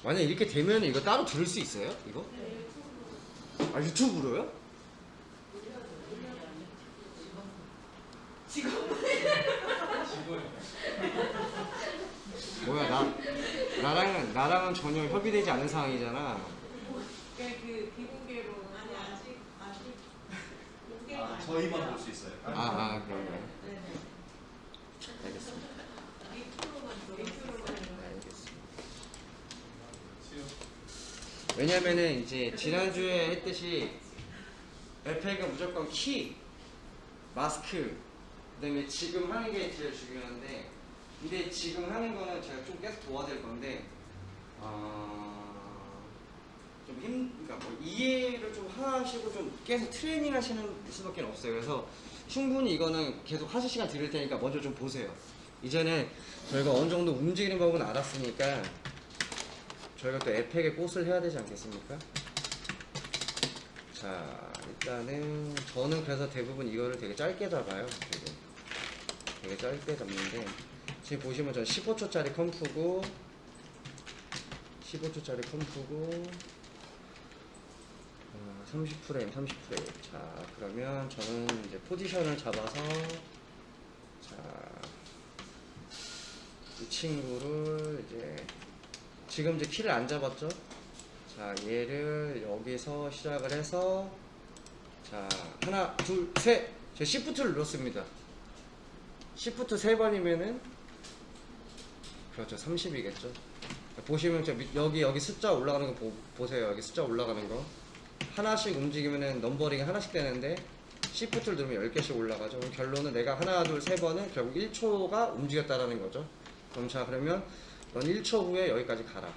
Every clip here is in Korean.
만약 이렇게 되면 이거 따로 들을 수 있어요? 이거? 아 유튜브로요? 뭐야 나랑은 전혀 협의되지 않은 상황이잖아. 그 비공개로 아직 공개가 저희만 볼 수 있어요. 그런가요? 네네. 알겠습니다. 알겠습니다. 왜냐면은 이제 지난주에 했듯이 에펙은 무조건 키, 마스크, 그다음에 지금 하는 게 제일 중요한데, 근데 지금 하는 거는 제가 좀 계속 도와드릴 건데, 그러니까 뭐 이해를 좀 하시고 좀 계속 트레이닝 하시는 수밖에 없어요. 그래서 충분히 이거는 계속 하실 시간 드릴 테니까 먼저 좀 보세요. 이제는 저희가 어느 정도 움직이는 법은 알았으니까 저희가 또 에펙에 꽃을 해야 되지 않겠습니까? 자, 일단은 저는 그래서 대부분 이거를 되게 짧게 잡아요. 되게 짧게 잡는데, 지금 보시면 전 15초짜리 컴프고 30프레임. 자, 그러면 저는 이제 포지션을 잡아서, 자, 이 친구를 이제 지금 이제 키를 안 잡았죠? 자, 얘를 여기서 시작을 해서, 자, 하나, 둘, 셋! 제가 Shift를 눌렀습니다. Shift 3번이면은, 그렇죠, 30이겠죠. 보시면 여기 숫자 올라가는 거 보세요. 여기 숫자 올라가는 거. 하나씩 움직이면은 넘버링이 하나씩 되는데, Shift를 누르면 10개씩 올라가죠. 그럼 결론은 내가 하나, 둘, 세 번은 결국 1초가 움직였다라는 거죠. 그럼 자, 그러면 넌 1초 후에 여기까지 가라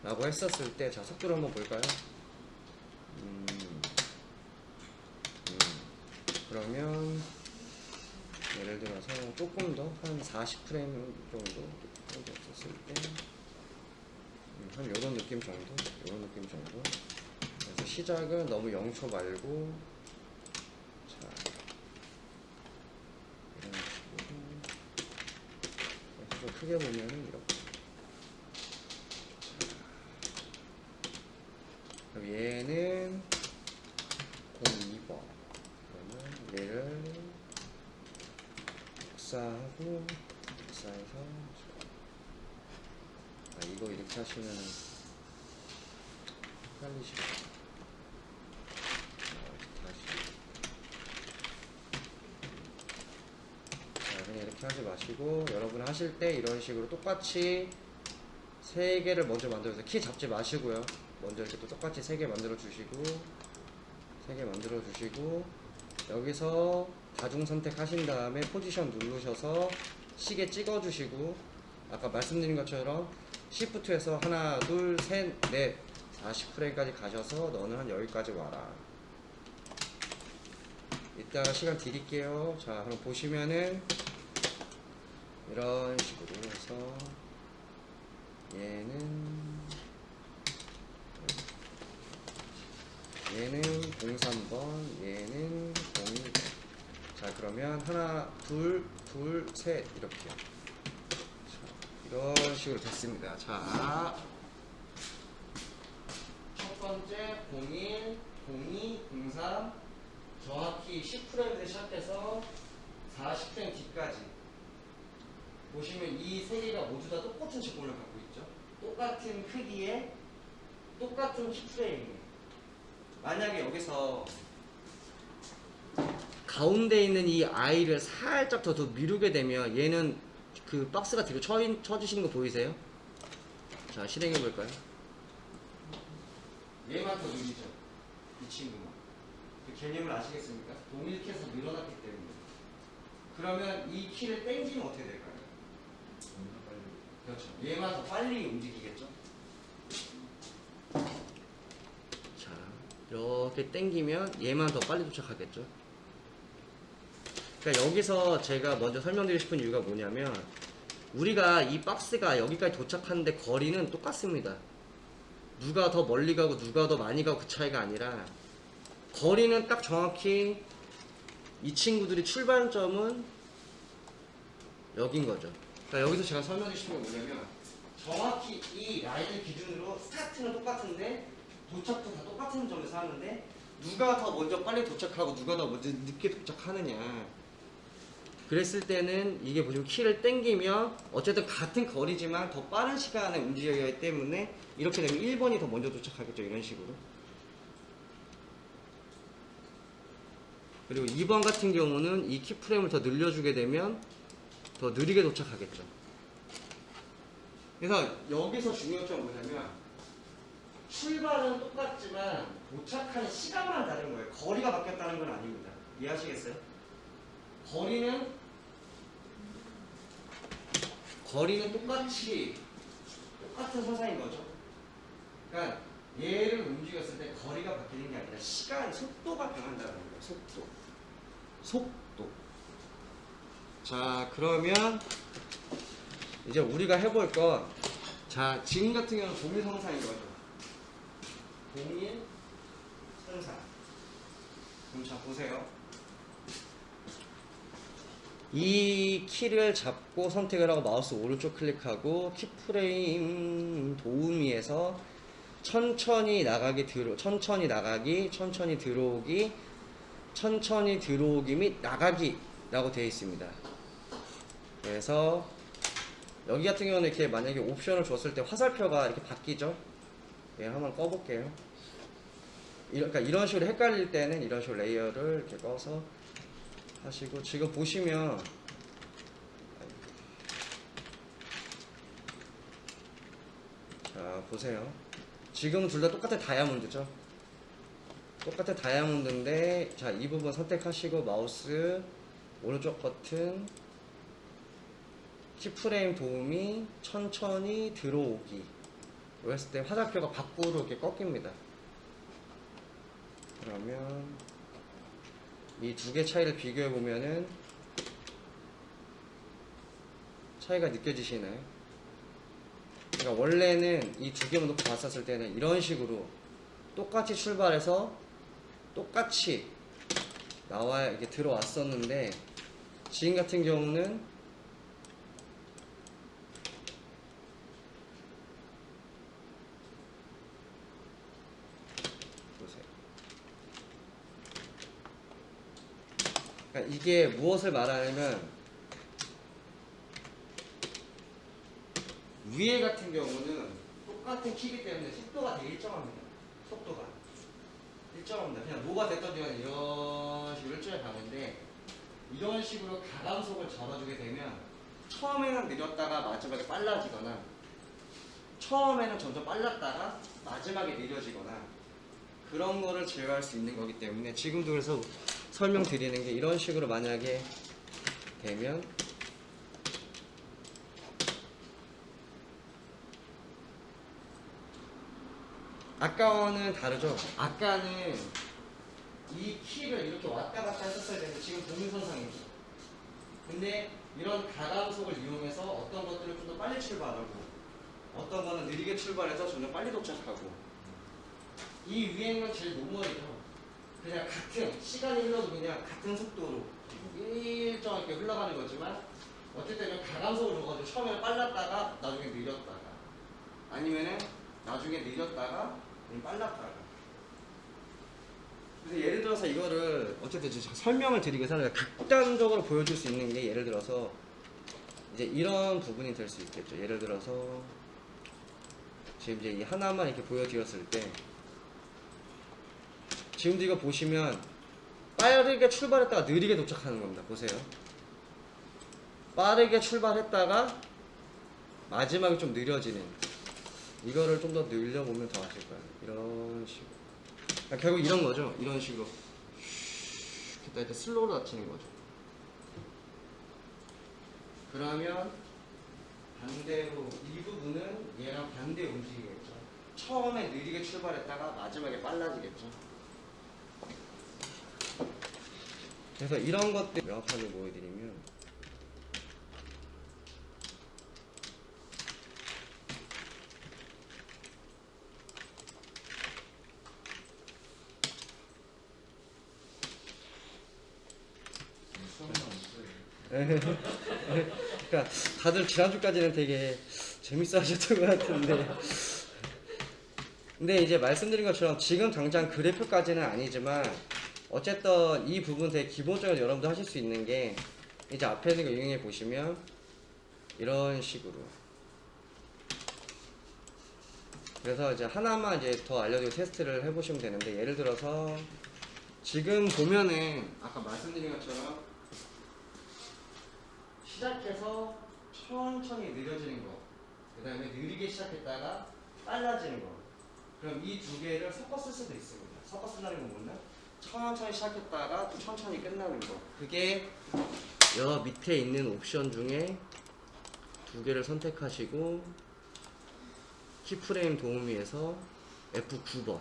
라고 했었을 때, 자, 속도를 한번 볼까요? 그러면 예를 들어서 조금 더 한 40프레임 정도 했었을 때, 한 요런 느낌 정도. 그래서 시작은 너무 0초 말고, 자, 이런 식으로. 좀 크게 보면은 이렇게. 그럼 얘는 02번. 그러면 얘를 복사해서, 이거 이렇게 하시면 헷갈리시죠? 그냥 이렇게 하지 마시고, 여러분 하실 때 이런 식으로 똑같이 3개를 먼저 만들어서 키 잡지 마시고요. 먼저 이렇게 또 똑같이 3개 만들어 주시고, 여기서 다중 선택하신 다음에 포지션 누르셔서 시계 찍어 주시고, 아까 말씀드린 것처럼 Shift에서 하나, 둘, 셋, 넷, 40프레임까지 가셔서 너는 한 여기까지 와라. 이따가 시간 드릴게요. 자, 그럼 보시면은 이런 식으로 해서 얘는 03번, 얘는 02번. 자, 그러면 하나, 둘, 셋, 이렇게. 자, 이런 식으로 됐습니다. 자, 첫 번째 01, 02, 03, 정확히 10프레임에서 시작해서 40프레임 뒤까지 보시면 이 세 개가 모두 다 똑같은 제품을 갖고 있죠. 똑같은 크기에 똑같은 키프레임. 만약에 여기서 가운데 있는 이 아이를 살짝 더 미루게 되면 얘는 그 박스가 뒤로 쳐주시는 거 보이세요? 자, 실행해 볼까요? 얘만 더 느리죠. 이 친구만. 그 개념을 아시겠습니까? 동일키에서 늘어났기 때문에. 그러면 이 키를 땡기면 어떻게 될까요? 그렇죠. 얘만 더 빨리 움직이겠죠? 자, 이렇게 땡기면 얘만 더 빨리 도착하겠죠? 그러니까 여기서 제가 먼저 설명드리고 싶은 이유가 뭐냐면, 우리가 이 박스가 여기까지 도착하는데 거리는 똑같습니다. 누가 더 멀리 가고 누가 더 많이 가고 그 차이가 아니라, 거리는 딱 정확히 이 친구들이 출발점은 여긴 거죠. 그러니까 여기서 제가 설명드리고 싶은 게 뭐냐면, 정확히 이 라인을 기준으로 스타트는 똑같은데 도착도 다 똑같은 점에서 하는데 누가 더 먼저 빨리 도착하고 누가 더 먼저 늦게 도착하느냐. 그랬을 때는 이게 보시면 키를 당기면 어쨌든 같은 거리지만 더 빠른 시간에 움직여야 하기 때문에 이렇게 되면 1번이 더 먼저 도착하겠죠. 이런 식으로. 그리고 2번 같은 경우는 이 키프레임을 더 늘려주게 되면 더 느리게 도착하겠죠. 그래서 여기서 중요한 점은 뭐냐면 출발은 똑같지만 도착하는 시간만 다른 거예요. 거리가 바뀌었다는 건 아닙니다. 이해하시겠어요? 거리는 똑같은 서사인 거죠. 그러니까 얘를 움직였을 때 거리가 바뀌는 게 아니라 속도가 변한다는 거예요. 속도. 자, 그러면 이제 우리가 해볼 건, 자, 지금 같은 경우는 동일성사인 거죠. 동일성사. 그럼 자, 보세요. 이 키를 잡고 선택을 하고 마우스 오른쪽 클릭하고 키프레임 도우미에서 천천히 나가기, 천천히 들어오기, 천천히 들어오기 및 나가기 라고 되어 있습니다. 그래서 여기 같은 경우는 이렇게 만약에 옵션을 줬을 때 화살표가 이렇게 바뀌죠. 예, 한번 꺼볼게요. 그러니까 이런 식으로 헷갈릴 때는 이런 식으로 레이어를 이렇게 꺼서 하시고, 지금 보시면 자, 보세요. 지금 둘 다 똑같은 다이아몬드죠. 똑같은 다이아몬드인데, 자, 이 부분 선택하시고 마우스 오른쪽 버튼 키프레임 도우미 천천히 들어오기 했을 때 화살표가 밖으로 이렇게 꺾입니다. 그러면 이 두 개 차이를 비교해 보면은 차이가 느껴지시나요? 그러니까 원래는 이 두 개만 놓고 봤었을 때는 이런 식으로 똑같이 출발해서 똑같이 나와 이렇게 들어왔었는데, 지금 같은 경우는 보세요. 그러니까 이게 무엇을 말하냐면, 위에 같은 경우는 똑같은 키이기 때문에 속도가 되게 일정합니다. 속도가 일정합니다. 그냥 뭐가 됐던 간에 이런 식으로 일정해 가는데, 이런 식으로 가감속을 잡아주게 되면 처음에는 느렸다가 마지막에 빨라지거나, 처음에는 점점 빨랐다가 마지막에 느려지거나, 그런 거를 제어할 수 있는 거기 때문에 지금도 그래서 설명드리는 게, 이런 식으로 만약에 되면 아까와는 다르죠. 아까는 이 키를 이렇게 왔다 갔다 했었어야 되는데 지금 동일선상이죠. 근데 이런 가감속을 이용해서 어떤 것들을 좀 더 빨리 출발하고 어떤 거는 느리게 출발해서 점점 빨리 도착하고, 이 위에 있는 건 제일 노멀이죠. 그냥 같은 시간이 흘러도 그냥 같은 속도로 일정하게 흘러가는 거지만, 어쨌든 가감속을 줘가지고 처음에 빨랐다가 나중에 느렸다가, 아니면은 나중에 느렸다가 빨랐다가. 그래서 예를 들어서 이거를 어쨌든 설명을 드리기 위해서는 극단적으로 보여줄 수 있는 게, 예를 들어서 이제 이런 부분이 될 수 있겠죠. 예를 들어서 지금 이제 이 하나만 이렇게 보여드렸을 때, 지금도 이거 보시면 빠르게 출발했다가 느리게 도착하는 겁니다. 보세요. 빠르게 출발했다가 마지막에 좀 느려지는, 이거를 좀 더 늘려보면 더 아실 거예요. 이런 식으로. 그러니까 결국 이런 거죠. 이런 식으로 슉 이렇게 슬로우로 닫히는 거죠. 그러면 반대로 이 부분은 얘랑 반대 움직이겠죠. 처음에 느리게 출발했다가 마지막에 빨라지겠죠. 그래서 이런 것들 명확하게 보여드리면, 그러니까 다들 지난주까지는 되게 재밌어 하셨던 것 같은데 근데 이제 말씀드린 것처럼 지금 당장 그래프까지는 아니지만 어쨌든 이 부분 되게 기본적으로 여러분도 하실 수 있는 게 이제 앞에 있는 거 이용해 보시면 이런 식으로 그래서 이제 하나만 이제 더 알려드리고 테스트를 해보시면 되는데 예를 들어서 지금 보면은 아까 말씀드린 것처럼 시작해서 천천히 느려지는 거 그 다음에 느리게 시작했다가 빨라지는 거 그럼 이 두 개를 섞어 쓸 수도 있습니다. 섞어 쓴다는 건 뭐냐? 천천히 시작했다가 또 천천히 끝나는 거 그게 여 밑에 있는 옵션 중에 두 개를 선택하시고 키프레임 도우미에서 F9번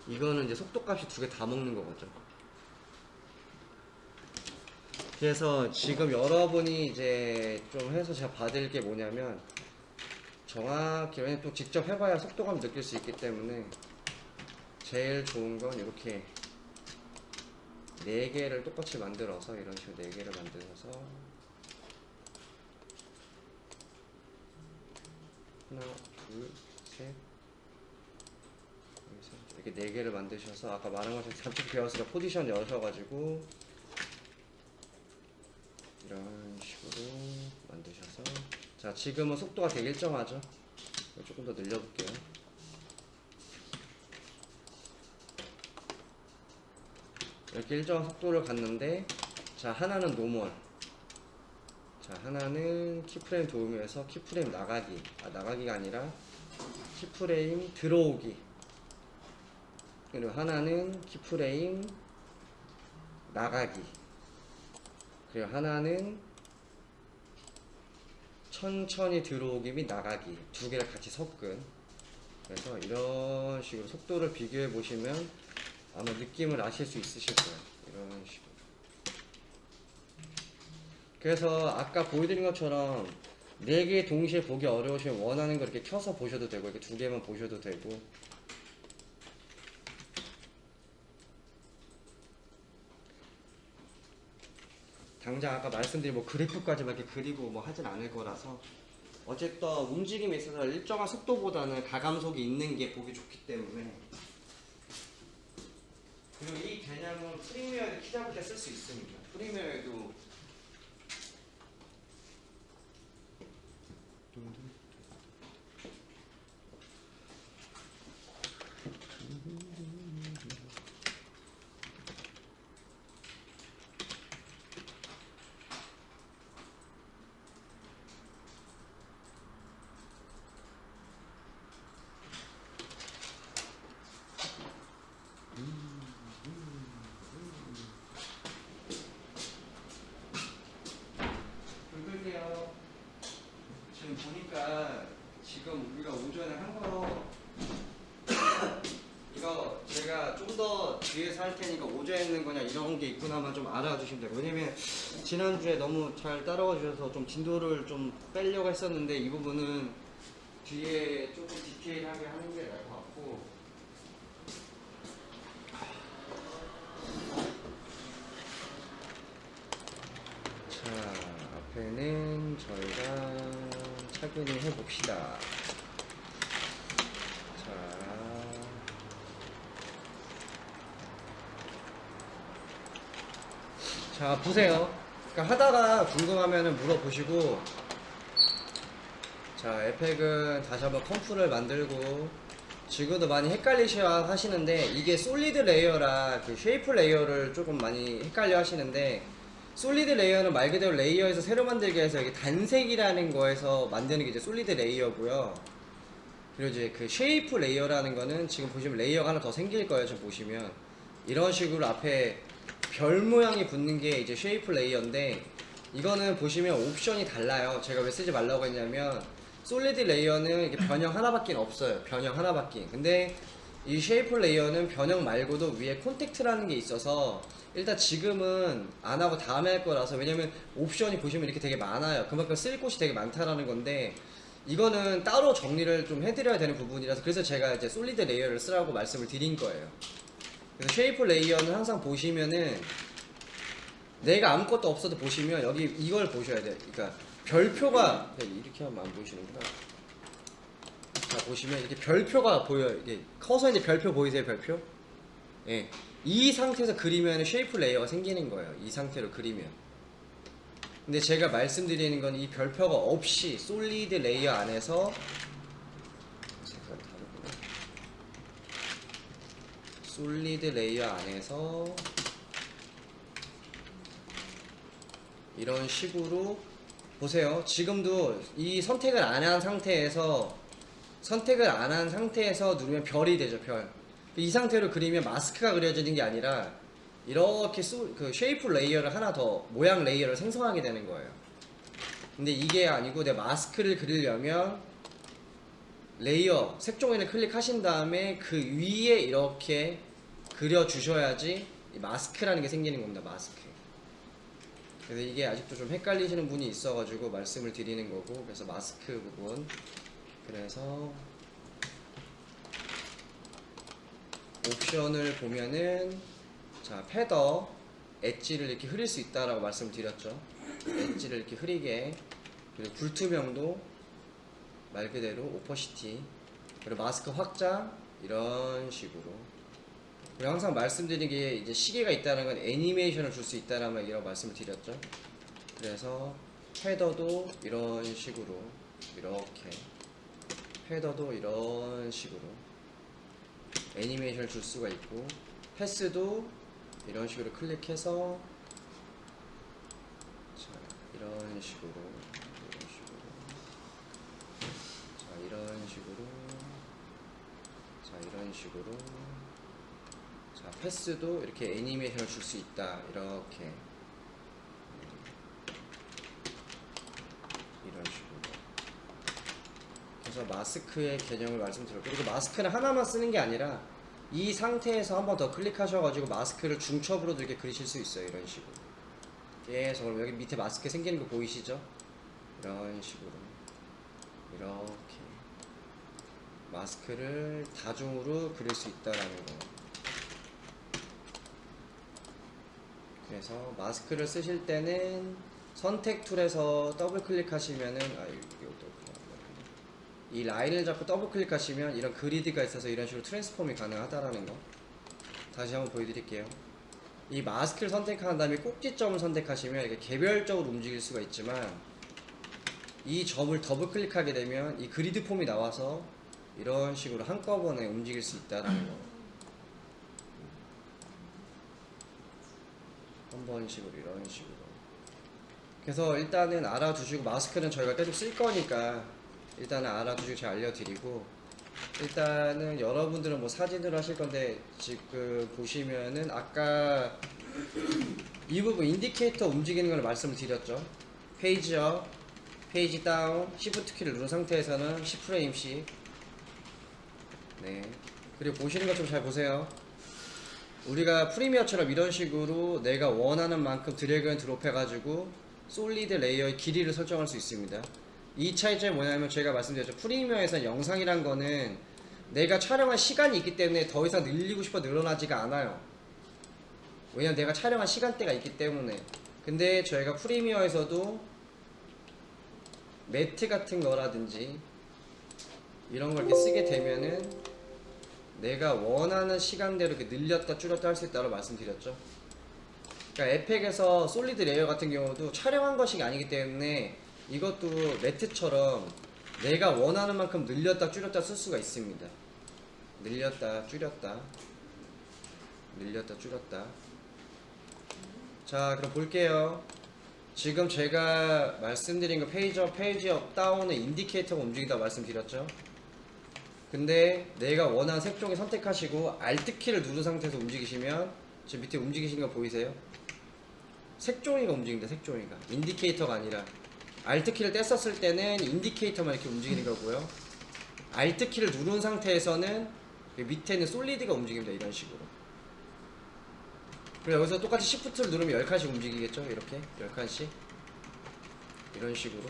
이거는 이제 속도값이 두 개 다 먹는 거죠. 그래서 지금 여러분이 이제 좀 해서 제가 받을 게 뭐냐면 정확히 왜냐면 또 직접 해봐야 속도감 느낄 수 있기 때문에 제일 좋은 건 이렇게 4개를 똑같이 만들어서 이런 식으로 4개를 만들어서 하나, 둘, 셋 이렇게 4개를 만드셔서 아까 말한 것처럼 잠깐 배웠으니까 포지션 여셔가지고 이런 식으로 만드셔서 자 지금은 속도가 되게 일정하죠. 조금 더 늘려볼게요. 이렇게 일정한 속도를 갔는데 자 하나는 노멀 자 하나는 키프레임 도우미에서 키프레임 나가기 나가기가 아니라 키프레임 들어오기 그리고 하나는 키프레임 나가기 그리고 하나는 천천히 들어오기 및 나가기 두 개를 같이 섞은 그래서 이런 식으로 속도를 비교해 보시면 아마 느낌을 아실 수 있으실 거예요. 이런 식으로 그래서 아까 보여드린 것처럼 4개 동시에 보기 어려우시면 원하는 거 이렇게 켜서 보셔도 되고 이렇게 2개만 보셔도 되고 당장 아까 말씀드린 뭐 그래프까지 막 이렇게 그리고 뭐 하진 않을 거라서 어쨌든 움직임에 있어서 일정한 속도보다는 가감속이 있는 게 보기 좋기 때문에 그리고 이 개념은 프리미어에도 키 잡을 때 쓸 수 있습니다. 프리미어에도 긁을게요. 지금 보니까 지금 우리가 오전에 한 거 이거 제가 좀 더 뒤에서 할 테니까 오전에 있는 거냐 이런 게 있구나만 좀 알아주시면 돼요. 왜냐면 지난주에 너무 잘 따라와 주셔서 좀 진도를 좀 빼려고 했었는데 이 부분은 뒤에 조금 디테일하게 하는 게 나을 것 같고 자 앞에는 저희가 착용을 해봅시다. 자 보세요. 그러니까 하다가 궁금하면은 물어보시고 자 에펙은 다시 한번 컴프를 만들고 지금도 많이 헷갈리셔 하시는데 이게 솔리드 레이어라 그 쉐이프 레이어를 조금 많이 헷갈려 하시는데 솔리드 레이어는 말 그대로 레이어에서 새로 만들게 해서 이게 단색이라는 거에서 만드는 게 이제 솔리드 레이어고요. 그리고 이제 그 쉐이프 레이어라는 거는 지금 보시면 레이어가 하나 더 생길 거예요. 지금 보시면 이런 식으로 앞에 별 모양이 붙는 게 이제 쉐이프 레이어인데 이거는 보시면 옵션이 달라요. 제가 왜 쓰지 말라고 했냐면 솔리드 레이어는 이게 변형 하나밖에 없어요. 변형 하나밖에. 근데 이 쉐이프 레이어는 변형 말고도 위에 콘택트라는 게 있어서 일단 지금은 안 하고 다음에 할 거라서 왜냐면 옵션이 보시면 이렇게 되게 많아요. 그만큼 쓸 곳이 되게 많다라는 건데 이거는 따로 정리를 좀 해드려야 되는 부분이라서 그래서 제가 이제 솔리드 레이어를 쓰라고 말씀을 드린 거예요. 그래서 쉐이프 레이어는 항상 보시면은 내가 아무것도 없어도 보시면 여기 이걸 보셔야 돼요. 그러니까 별표가 이렇게 하면 안 보이시는구나. 자 보시면 이렇게 별표가 보여요. 이게 커서 있는 별표 보이세요? 별표? 예. 이 상태에서 그리면 쉐이프 레이어가 생기는 거예요. 이 상태로 그리면. 근데 제가 말씀드리는 건 이 별표가 없이 솔리드 레이어 안에서 솔리드 레이어 안에서 이런 식으로 보세요. 지금도 이 선택을 안 한 상태에서 누르면 별이 되죠. 별. 이 상태로 그리면 마스크가 그려지는 게 아니라 이렇게 그 쉐이프 레이어를 하나 더 모양 레이어를 생성하게 되는 거예요. 근데 이게 아니고 내 마스크를 그리려면 레이어 색종이를 클릭하신 다음에 그 위에 이렇게 그려 주셔야지 마스크라는 게 생기는 겁니다. 마스크. 그래서 이게 아직도 좀 헷갈리시는 분이 있어가지고 말씀을 드리는 거고, 그래서 마스크 부분. 그래서 옵션을 보면은 자 패더 엣지를 이렇게 흐릴 수 있다라고 말씀드렸죠. 엣지를 이렇게 흐리게, 그리고 불투명도 말 그대로 오퍼시티, 그리고 마스크 확장 이런 식으로. 그리고 항상 말씀드린 게 이제 시계가 있다는 건 애니메이션을 줄 수 있다는 말이라고 말씀을 드렸죠. 그래서 패더도 이런 식으로 이렇게, 패더도 이런 식으로 애니메이션을 줄 수가 있고, 패스도 이런 식으로 클릭해서 자 이런 식으로 자 이런 식으로 자 패스도 이렇게 애니메이션을 줄 수 있다. 이렇게 이런 식으로. 그래서 마스크의 개념을 말씀드렸고, 그리고 마스크는 하나만 쓰는 게 아니라 이 상태에서 한 번 더 클릭하셔가지고 마스크를 중첩으로도 이렇게 그리실 수 있어요. 이런 식으로 계속. 여기 밑에 마스크 생기는 거 보이시죠? 이런 식으로 이렇게 마스크를 다중으로 그릴 수 있다라는 거. 그래서 마스크를 쓰실 때는 선택 툴에서 더블 클릭하시면은 이 라인을 잡고 더블 클릭하시면 이런 그리드가 있어서 이런 식으로 트랜스폼이 가능하다라는 거 다시 한번 보여드릴게요. 이 마스크를 선택한 다음에 꼭지점을 선택하시면 이렇게 개별적으로 움직일 수가 있지만, 이 점을 더블 클릭하게 되면 이 그리드 폼이 나와서 이런 식으로 한꺼번에 움직일 수 있다라는 거. 한 번씩으로 이런 식으로. 그래서 일단은 알아두시고, 마스크는 저희가 계속 쓸 거니까 일단은 알아두시고 제가 알려드리고, 일단은 여러분들은 뭐 사진으로 하실 건데 지금 보시면은 아까 이 부분 인디케이터 움직이는 걸 말씀을 드렸죠. 페이지 업, 페이지 다운, 시프트 키를 누른 상태에서는 10프레임씩. 네. 그리고 보시는 것 좀 잘 보세요. 우리가 프리미어처럼 이런 식으로 내가 원하는 만큼 드래그 앤 드롭 해가지고 솔리드 레이어의 길이를 설정할 수 있습니다. 이 차이점이 뭐냐면, 제가 말씀드렸죠. 프리미어에서 영상이란 거는 내가 촬영한 시간이 있기 때문에 더 이상 늘리고 싶어 늘어나지가 않아요. 왜냐면 내가 촬영한 시간대가 있기 때문에. 근데 저희가 프리미어에서도 매트 같은 거라든지 이런 걸 이렇게 쓰게 되면은 내가 원하는 시간대로 이렇게 늘렸다 줄였다 할 수 있다고 말씀드렸죠. 그러니까 에펙에서 솔리드 레이어 같은 경우도 촬영한 것이 아니기 때문에 이것도 매트처럼 내가 원하는 만큼 늘렸다 줄였다 쓸 수가 있습니다. 늘렸다 줄였다 늘렸다 줄였다. 자 그럼 볼게요. 지금 제가 말씀드린 거 페이지 업 다운은 인디케이터가 움직인다고 말씀드렸죠. 근데 내가 원하는 색종이 선택하시고 Alt키를 누른 상태에서 움직이시면 지금 밑에 움직이시는 거 보이세요? 색종이가 움직입니다. 색종이가 인디케이터가 아니라. Alt키를 뗐었을 때는 인디케이터만 이렇게 움직이는 거고요. Alt키를 누른 상태에서는 밑에는 솔리드가 움직입니다. 이런 식으로. 그리고 여기서 똑같이 Shift를 누르면 10칸씩 움직이겠죠. 이렇게 10칸씩 이런 식으로.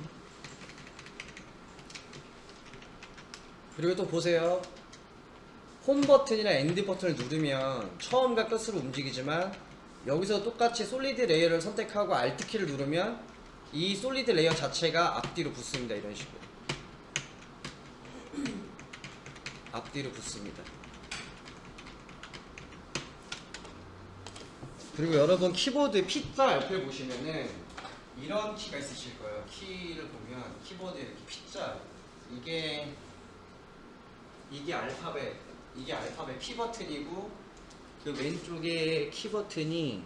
그리고 또 보세요. 홈 버튼이나 엔드 버튼을 누르면 처음과 끝으로 움직이지만 여기서 똑같이 솔리드 레이어를 선택하고 Alt 키를 누르면 이 솔리드 레이어 자체가 앞뒤로 붙습니다. 이런 식으로 앞뒤로 붙습니다. 그리고 여러분 키보드 P자 옆에 보시면은 이런 키가 있으실 거예요. 키를 보면 키보드에 이렇게 P자, 이게 알파벳 P 버튼이고, 그 왼쪽에 키 버튼이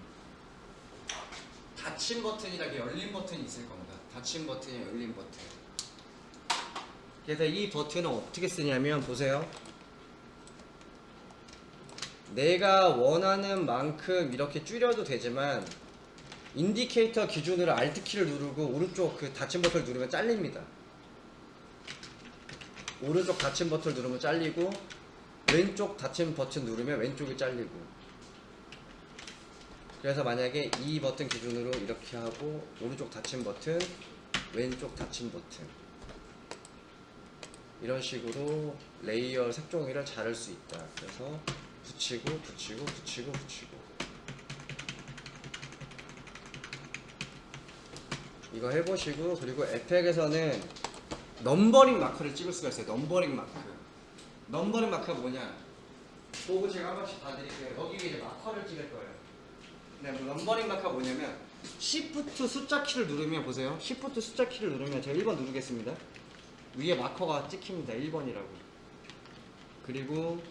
닫힌 버튼이라 열린 버튼이 있을 겁니다. 닫힌 버튼이 열린 버튼. 그래서 이 버튼은 어떻게 쓰냐면 보세요. 내가 원하는 만큼 이렇게 줄여도 되지만 인디케이터 기준으로 Alt 키를 누르고 오른쪽 그 닫힌 버튼을 누르면 잘립니다. 오른쪽 닫힌 버튼을 누르면 잘리고 왼쪽 닫힌 버튼 누르면 왼쪽이 잘리고. 그래서 만약에 이 버튼 기준으로 이렇게 하고 오른쪽 닫힌 버튼, 왼쪽 닫힌 버튼, 이런 식으로 레이어 색종이를 자를 수 있다. 그래서 붙이고 이거 해보시고, 그리고 에펙에서는 넘버링 마크를 찍을 수가 있어요. 넘버링 마크가 뭐냐, 그거 제가 한 번씩 봐드릴게요. 여기 위에 이제 마커를 찍을 거예요. 네, 넘버링 마크가 뭐냐면 Shift 숫자 키를 누르면 보세요. Shift 숫자 키를 누르면 제가 1번 누르겠습니다. 위에 마커가 찍힙니다. 1번이라고. 그리고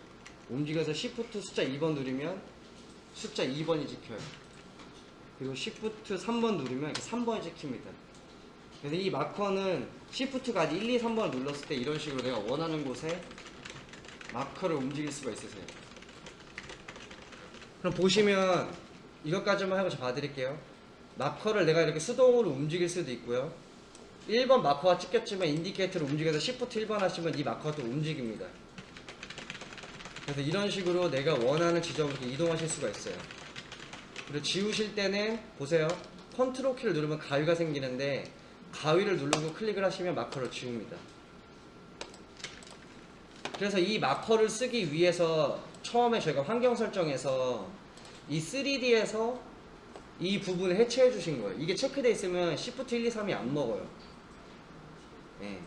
움직여서 Shift 숫자 2번 누르면 숫자 2번이 찍혀요. 그리고 Shift 3번 누르면 이렇게 3번이 찍힙니다. 그래서 이 마커는 Shift가 아직 1, 2, 3번을 눌렀을 때 이런 식으로 내가 원하는 곳에 마커를 움직일 수가 있으세요. 그럼 보시면 이것까지만 하고 저 봐드릴게요. 마커를 내가 이렇게 수동으로 움직일 수도 있고요. 1번 마커가 찍혔지만 인디케이터를 움직여서 Shift 1번 하시면 이 마커가 또 움직입니다. 그래서 이런 식으로 내가 원하는 지점으로 이렇게 이동하실 수가 있어요. 그리고 지우실 때는 보세요. 컨트롤 키를 누르면 가위가 생기는데 가위를 누르고 클릭을 하시면 마커를 지웁니다. 그래서 이 마커를 쓰기 위해서 처음에 저희가 환경 설정에서 이 3D에서 이 부분을 해체해 주신 거예요. 이게 체크되어 있으면 Shift 1, 2, 3이 안 먹어요. 네.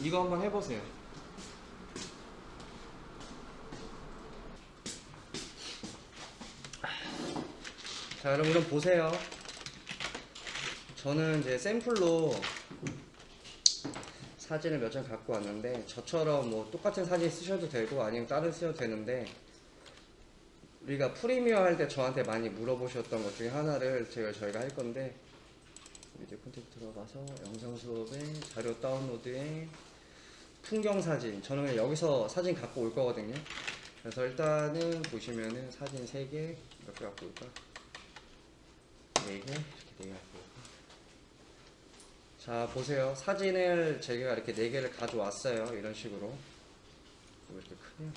이거 한번 해보세요. 자, 여러분 그럼 보세요. 저는 이제 샘플로 사진을 몇 장 갖고 왔는데, 저처럼 뭐 똑같은 사진 쓰셔도 되고 아니면 다른 쓰셔도 되는데, 우리가 프리미어 할 때 저한테 많이 물어보셨던 것 중에 하나를 저희가 할 건데, 미디어 콘텐츠 들어가서 영상 수업에 자료 다운로드에 풍경 사진, 저는 그냥 여기서 사진 갖고 올 거거든요. 그래서 일단은 보시면은 사진 3개, 몇 개 갖고 올까? 4개, 이렇게 4개 갖고 올까? 자, 보세요. 사진을 제가 이렇게 4개를 가져왔어요. 이런 식으로. 왜 이렇게 크냐?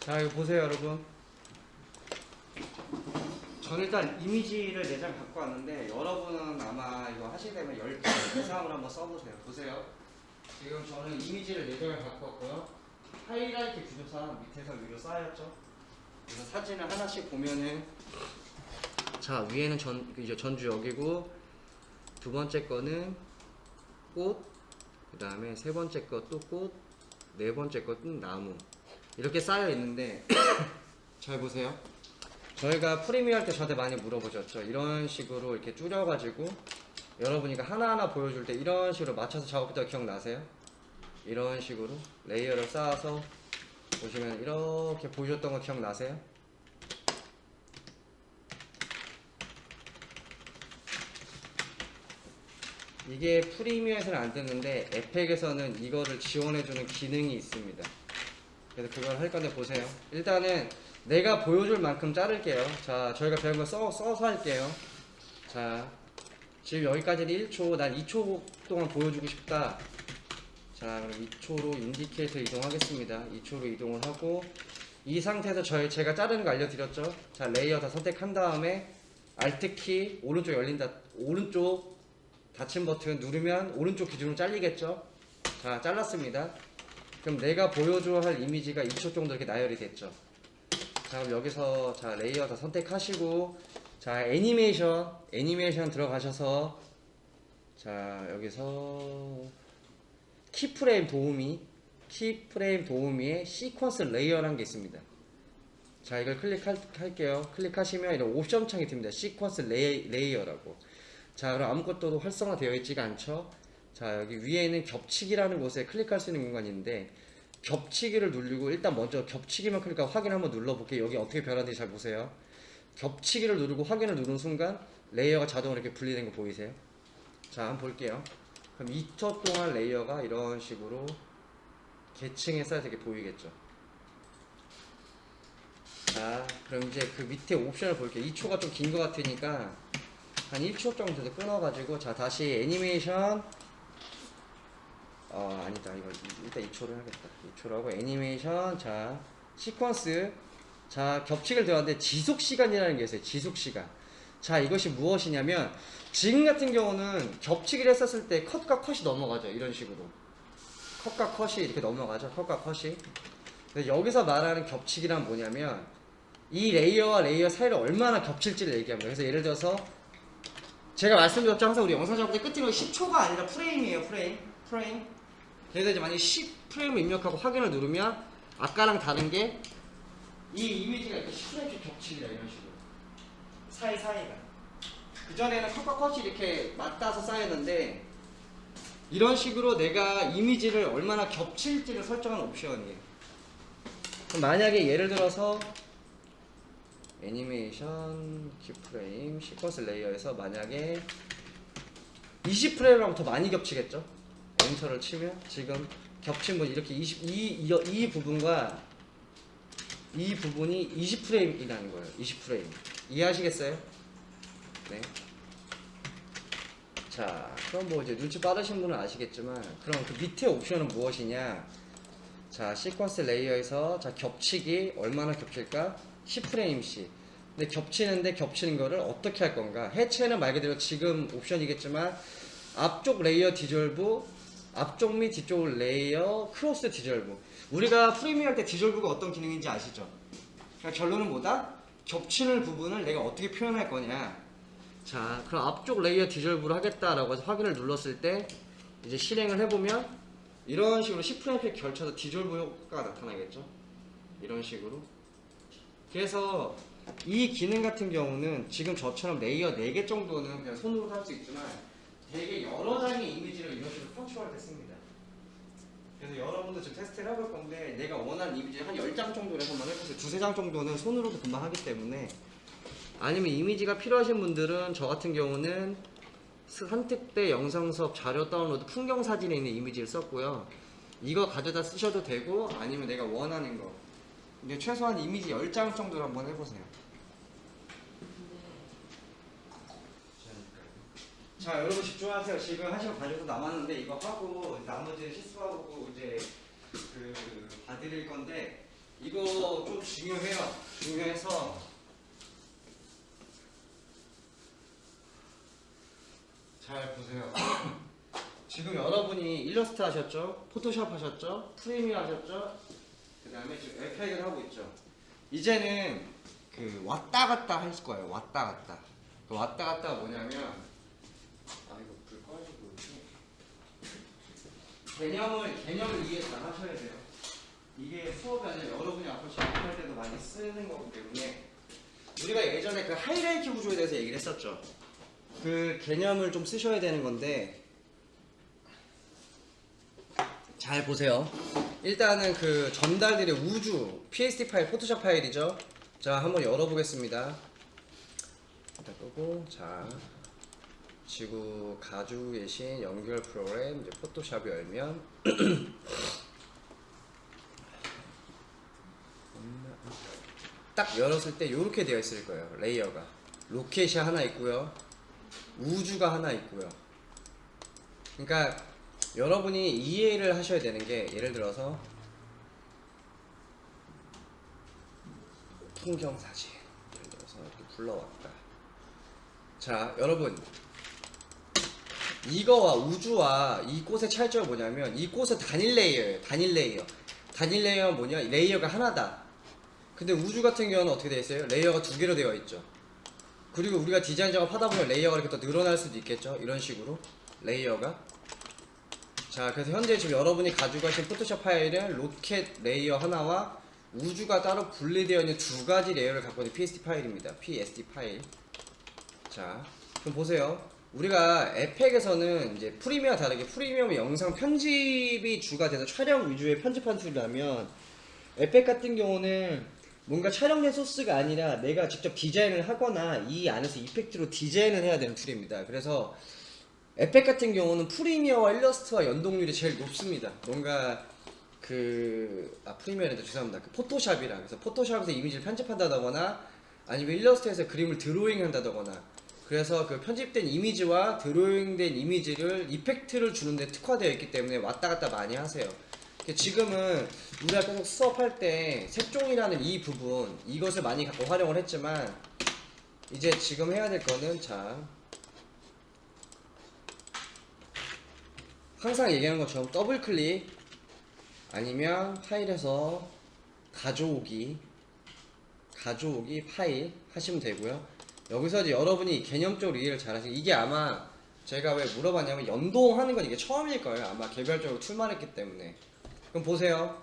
자, 이거 보세요, 여러분. 저는 일단 이미지를 4장 갖고 왔는데, 여러분은 아마 이거 하시게 되면 10개 이상을 한번 써보세요. 보세요. 지금 저는 이미지를 4장을 갖고 왔고요. 하이라이트 구조상 밑에서 위로 쌓였죠. 그래서 사진을 하나씩 보면은, 자, 위에는 이제 전주 여기고, 두 번째 거는 꽃, 그 다음에 세 번째 것도 꽃, 네 번째 것은 나무. 이렇게 쌓여 있는데 잘 보세요. 저희가 프리미어 할 때 저한테 많이 물어보셨죠. 이런 식으로 이렇게 줄여가지고 여러분이 하나하나 보여줄 때 이런 식으로 맞춰서 작업했던 거 기억나세요? 이런 식으로 레이어를 쌓아서 보시면 이렇게 보여줬던 거 기억나세요? 이게 프리미어에서는 안 되는데 에펙에서는 이거를 지원해주는 기능이 있습니다. 그래서 그걸 할 건데 보세요. 일단은 내가 보여줄 만큼 자를게요. 자, 저희가 배운 거 써서 할게요. 자, 지금 여기까지는 1초, 난 2초 동안 보여주고 싶다. 자, 그럼 2초로 인디케이터 이동하겠습니다. 2초로 이동을 하고 이 상태에서 제가 자르는 거 알려드렸죠. 자, 레이어 다 선택한 다음에 Alt키 오른쪽 열린다. 오른쪽 닫힌 버튼 누르면 오른쪽 기준으로 잘리겠죠. 자, 잘랐습니다. 그럼 내가 보여줘야 할 이미지가 2초 정도 이렇게 나열이 됐죠. 자, 그럼 여기서 자 레이어 다 선택하시고 자 애니메이션 들어가셔서 자 여기서 키프레임 도우미에 시퀀스 레이어라는 게 있습니다. 자, 이걸 클릭할게요. 클릭하시면 이런 옵션 창이 듭니다. 시퀀스 레이어라고. 자, 그럼 아무것도 활성화되어 있지가 않죠. 자, 여기 위에는 겹치기라는 곳에 클릭할 수 있는 공간인데 겹치기를 누르고 일단 먼저 겹치기만 클릭하고 확인 한번 눌러볼게요. 여기 어떻게 변하는지 잘 보세요. ገብ치기를 누르고 확인을 누른 순간 레이어가 자동으로 이렇게 분리된 거 보이세요? 자, 한번 볼게요. 그럼 2초 동안 레이어가 이런 식으로 계층에 쌓여서 이렇게 보이겠죠. 자, 그럼 이제 그 밑에 옵션을 볼게요. 2초가 좀 긴 것 같으니까 한 1초 정도 끊어가지고 자, 다시 애니메이션 아니다. 이거 일단 2초로 하겠다. 2초로 하고 애니메이션 자, 시퀀스 자, 겹치기를 들어갔는데 지속시간이라는 게 있어요. 지속시간. 자, 이것이 무엇이냐면 지금 같은 경우는 겹치기를 했었을 때 컷과 컷이 넘어가죠. 이런 식으로 컷과 컷이 이렇게 넘어가죠. 컷과 컷이. 근데 여기서 말하는 겹치기란 뭐냐면 이 레이어와 레이어 사이를 얼마나 겹칠지를 얘기합니다. 그래서 예를 들어서 제가 말씀드렸죠. 항상 우리 영상 작업 때 끝에 10초가 아니라 프레임이에요. 프레임. 그래서 이제 만약에 10프레임을 입력하고 확인을 누르면 아까랑 다른 게 이 이미지가 이렇게 10프레임씩 겹치기다. 이런 식으로 사이사이가 그전에는 컷과 컷이 이렇게 맞닿아서 쌓였는데 이런 식으로 내가 이미지를 얼마나 겹칠지를 설정하는 옵션이에요. 그럼 만약에 예를 들어서 애니메이션 키프레임 시퀀스 레이어에서 만약에 20프레임이라면 더 많이 겹치겠죠. 엔터를 치면 지금 겹친 분 이렇게 이 부분과 이 부분이 20프레임이라는 거예요. 20프레임 이해하시겠어요? 네. 자, 그럼 뭐 이제 눈치 빠르신 분은 아시겠지만 그럼 그 밑에 옵션은 무엇이냐? 자, 시퀀스 레이어에서 자 겹치기 얼마나 겹칠까? 10프레임씩. 근데 겹치는 거를 어떻게 할 건가? 해체는 말 그대로 지금 옵션이겠지만 앞쪽 레이어 디졸브, 앞쪽 및 뒤쪽 레이어 크로스 디졸브. 우리가 프리미어 할 때 디졸브가 어떤 기능인지 아시죠? 그러니까 결론은 뭐다? 겹치는 부분을 내가 어떻게 표현할 거냐? 자, 그럼 앞쪽 레이어 디졸브를 하겠다라고 해서 확인을 눌렀을 때 이제 실행을 해보면 이런 식으로 10프레임씩 걸쳐서 디졸브 효과가 나타나겠죠? 이런 식으로. 그래서 이 기능 같은 경우는 지금 저처럼 레이어 4개 정도는 그냥 손으로 할 수 있지만 되게 여러 장의 이미지를 이런 식으로 컨트롤 했습니다. 그래서 여러분도 지금 테스트를 해볼 건데 내가 원하는 이미지 한 10장 정도를 한번 해보세요. 2-3장 정도는 손으로도 금방 하기 때문에. 아니면 이미지가 필요하신 분들은 저 같은 경우는 한특대 영상 수업 자료 다운로드 풍경 사진에 있는 이미지를 썼고요. 이거 가져다 쓰셔도 되고 아니면 내가 원하는 거 이제 최소한 이미지 10장 정도를 한번 해보세요. 자, 여러분 집중하세요. 지금 1시간 반 정도 남았는데 이거 하고 나머지는 실수하고 이제 봐드릴 건데 이거 좀 중요해요. 중요해서 잘 보세요. 지금 여러분이 일러스트 하셨죠? 포토샵 하셨죠? 프리미어 하셨죠? 그 다음에 지금 에펙을 하고 있죠. 이제는 왔다 갔다 할 거예요. 왔다 갔다. 그 왔다 갔다가 뭐냐면 이거 불 꺼지고 개념을 이해 잘 하셔야 돼요. 이게 수업이 아니라 여러분이 앞으로 작업할 때도 많이 쓰는 거기 때문에 우리가 예전에 그 하이라이트 구조에 대해서 얘기를 했었죠. 그 개념을 좀 쓰셔야 되는 건데, 잘 보세요. 일단은 그 전달들의 우주 PSD 파일, 포토샵 파일이죠. 자, 한번 열어보겠습니다. 일단 끄고, 자, 지구 가지고 계신 연결 프로그램 이제 포토샵 열면 딱 열었을 때 이렇게 되어 있을 거예요. 레이어가 로켓이 하나 있고요, 우주가 하나 있고요. 그러니까 여러분이 이해를 하셔야 되는 게, 예를 들어서 풍경 사진, 예를 들어서 이렇게 불러왔다. 자, 여러분, 이거와 우주와 이 꽃의 차이점이 뭐냐면, 이 꽃은 단일 레이어예요. 단일 레이어. 단일 레이어는 뭐냐? 레이어가 하나다. 근데 우주 같은 경우는 어떻게 되어 있어요? 레이어가 두 개로 되어 있죠. 그리고 우리가 디자인 작업 하다 보면 레이어가 이렇게 더 늘어날 수도 있겠죠. 이런 식으로 레이어가. 자, 그래서 현재 지금 여러분이 가지고 가신 포토샵 파일은 로켓 레이어 하나와 우주가 따로 분리되어 있는 두 가지 레이어를 갖고 있는 PSD 파일입니다. PSD 파일. 자, 그럼 보세요. 우리가 에펙에서는 이제 프리미어와 다르게, 프리미엄은 영상 편집이 주가 돼서 촬영 위주의 편집한 툴이라면, 에펙 같은 경우는 뭔가 촬영된 소스가 아니라 내가 직접 디자인을 하거나 이 안에서 이펙트로 디자인을 해야 되는 툴입니다. 그래서 에펙 같은 경우는 프리미어와 일러스트와 연동률이 제일 높습니다. 뭔가 프리미어인데 죄송합니다. 그 포토샵이라, 그래서 포토샵에서 이미지를 편집한다거나 아니면 일러스트에서 그림을 드로잉 한다거나, 그래서 그 편집된 이미지와 드로잉된 이미지를 이펙트를 주는데 특화되어 있기 때문에 왔다 갔다 많이 하세요. 지금은 우리가 계속 수업할 때 색종이라는 이 부분, 이것을 많이 갖고 활용을 했지만, 이제 지금 해야 될 거는, 자, 항상 얘기하는 것처럼 더블 클릭 아니면 파일에서 가져오기 파일 하시면 되고요. 여기서 이제 여러분이 개념적으로 이해를 잘 하시고, 이게 아마 제가 왜 물어봤냐면, 연동하는 건 이게 처음일 거예요. 아마 개별적으로 툴만 했기 때문에. 그럼 보세요.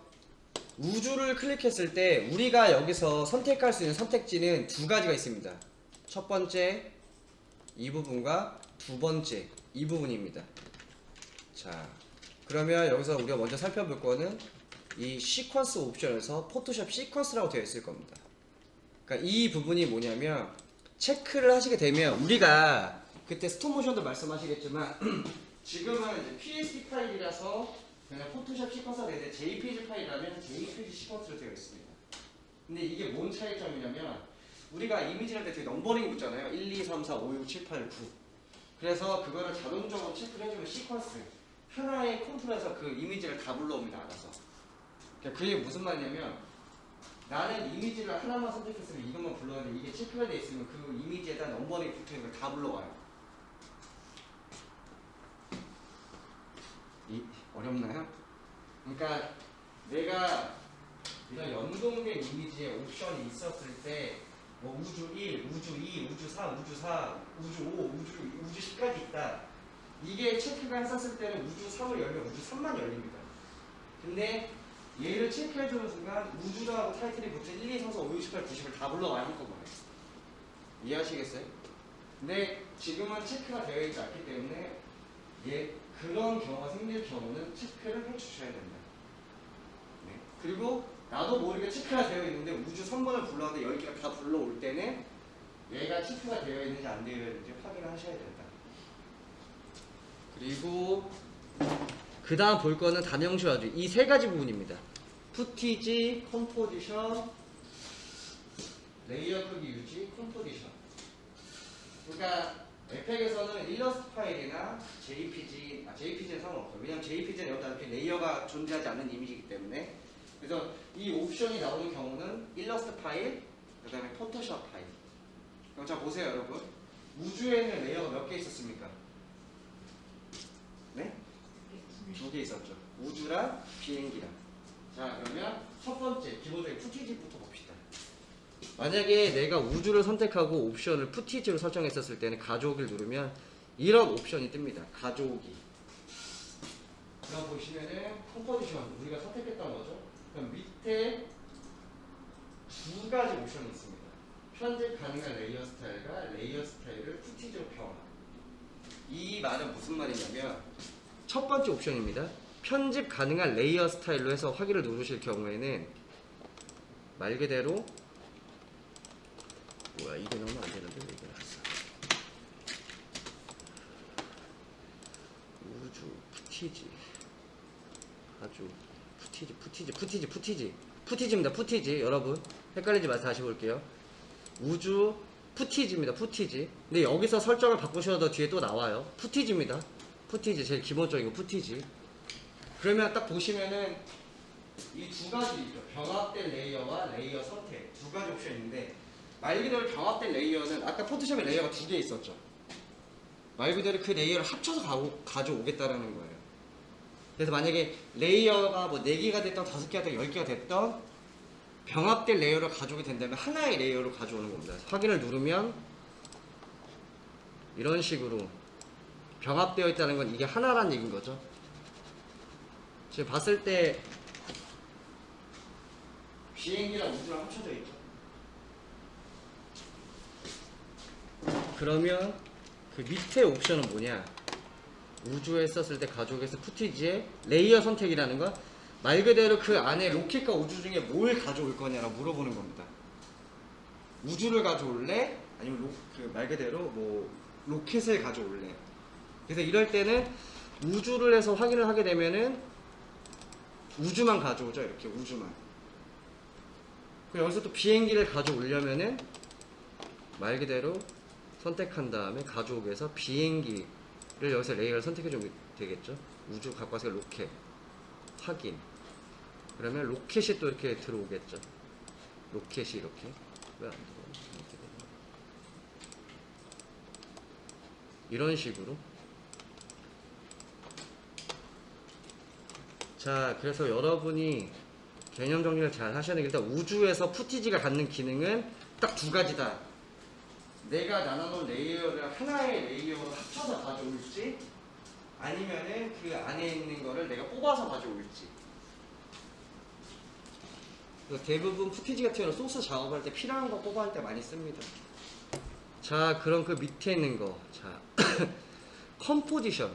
우주를 클릭했을 때 우리가 여기서 선택할 수 있는 선택지는 두 가지가 있습니다. 첫 번째 이 부분과 두 번째 이 부분입니다. 자, 그러면 여기서 우리가 먼저 살펴볼 거는 이 시퀀스 옵션에서 포토샵 시퀀스라고 되어 있을 겁니다. 그러니까 이 부분이 뭐냐면, 체크를 하시게 되면, 우리가 그때 스톱모션도 말씀하시겠지만 지금은 이제 PSD 파일이라서 그냥 포토샵 시퀀스가 되는데, JPG 파일이라면 JPG 시퀀스로 되어 있습니다. 근데 이게 뭔 차이점이냐면, 우리가 이미지를 할 때 넘버링 붙잖아요. 1, 2, 3, 4, 5, 6, 7, 8, 9. 그래서 그거를 자동적으로 체크를 해주면 시퀀스 하나의 컨트롤에서 그 이미지를 다 불러옵니다. 알아서. 그러니까 그게 무슨 말이냐면, 나는 이미지를 하나만 선택했으면 이것만 불러왔는데, 이게 체크가 되어 있으면 그 이미지에다 넘버링 붙어있는 걸 다 불러와요. 어렵나요? 그러니까 내가 이런 연동된 이미지에 옵션이 있었을 때, 뭐 우주 1, 우주 2, 우주 3, 우주 4, 우주 5, 우주 10까지 있다. 이게 체크가 했었을 때는 우주 3을 열면 우주 3만 열립니다. 근데 얘를 체크해주는 순간 우주라고 타이틀이 붙은 1, 2, 3, 4, 5, 6, 7, 8, 90을 다 불러와야 한꺼번에. 이해하시겠어요? 근데 지금은 체크가 되어 있지 않기 때문에, 그런 경우가 생길 경우는 체크를 해주셔야 된다. 네. 그리고 나도 모르게 체크가 되어 있는데 우주 3번을 불러왔는데 10개가 다 불러올 때는 얘가 체크가 되어 있는지 안 되어 있는지 확인을 하셔야 된다. 그리고 그 다음 볼 거는 다명시와주, 이 세 가지 부분입니다. 푸티지, 컴포지션, 레이어 크기 유지, 컴포지션. 그러니까 에펙에서는 일러스트 파일이나 JPG는 상관없어요. 왜냐면 JPG는 여기다 이렇게 레이어가 존재하지 않는 이미지이기 때문에. 그래서 이 옵션이 나오는 경우는 일러스트 파일, 그 다음에 포토샵 파일. 그럼 자 보세요 여러분. 우주에는 레이어가 몇 개 있었습니까? 네? 두 개 있었죠. 우주랑 비행기랑. 자, 그러면 첫 번째 기본적인 푸티지부터 봅시다. 만약에 내가 우주를 선택하고 옵션을 푸티지로 설정했었을 때는 가져오기를 누르면 이런 옵션이 뜹니다. 가져오기. 그럼 보시면은 컴포지션 우리가 선택했던 거죠. 그럼 밑에 두 가지 옵션이 있습니다. 편집 가능한 레이어 스타일과 레이어 스타일을 푸티지로 평화. 이 말은 무슨 말이냐면 첫 번째 옵션입니다. 편집 가능한 레이어 스타일로 해서 확인을 누르실 경우에는 말 그대로 뭐야 이게 넣으면 안 되는데 왜 이게 나왔어. 우주 푸티지 아주 푸티지입니다. 푸티지 여러분 헷갈리지 마세요. 다시 볼게요. 우주 푸티지입니다. 푸티지. 근데 여기서 설정을 바꾸셔도 뒤에 또 나와요. 푸티지입니다. 푸티지 제일 기본적인 거 푸티지. 그러면 딱 보시면은 이 두 가지 있죠. 병합된 레이어와 레이어 선택 두 가지 옵션이 있는데 말 그대로 병합된 레이어는 아까 포토샵에 레이어가 두 개 있었죠. 말 그대로 그 레이어를 합쳐서 가져오겠다라는 거예요. 그래서 만약에 레이어가 뭐 4개가 됐던 5개가 됐던 10개가 됐던 병합된 레이어를 가져오게 된다면 하나의 레이어로 가져오는 겁니다. 확인을 누르면 이런 식으로 병합되어 있다는 건 이게 하나란 얘기인 거죠. 지금 봤을 때 비행기랑 우주랑 합쳐져 있죠. 그러면 그 밑에 옵션은 뭐냐? 우주에 썼을 때 가족에서 푸티지의 레이어 선택이라는 건 말 그대로 그 안에 로켓과 우주 중에 뭘 가져올 거냐라고 물어보는 겁니다. 우주를 가져올래? 아니면 말 그대로 뭐 로켓을 가져올래? 그래서 이럴 때는 우주를 해서 확인을 하게 되면은 우주만 가져오죠. 이렇게 우주만. 그리고 여기서 또 비행기를 가져오려면은 말 그대로 선택한 다음에 가져오기 위해서 비행기를 여기서 레이어를 선택해 주면 되겠죠. 우주 갖고 와서 로켓 확인. 그러면 로켓이 또 이렇게 들어오겠죠. 로켓이 이렇게 왜 안 들어오나? 이렇게 되나? 이런 식으로. 자, 그래서 여러분이 개념 정리를 잘 하셔야 되겠다. 우주에서 푸티지가 갖는 기능은 딱 두 가지다. 내가 나눠놓은 레이어를 하나의 레이어로 합쳐서 가져올지 아니면은 그 안에 있는 거를 내가 뽑아서 가져올지. 대부분 푸티지 같은 경우는 소스 작업할 때 필요한 거 뽑아할 때 많이 씁니다. 자, 그럼 그 밑에 있는 거. 자, 컴포지션.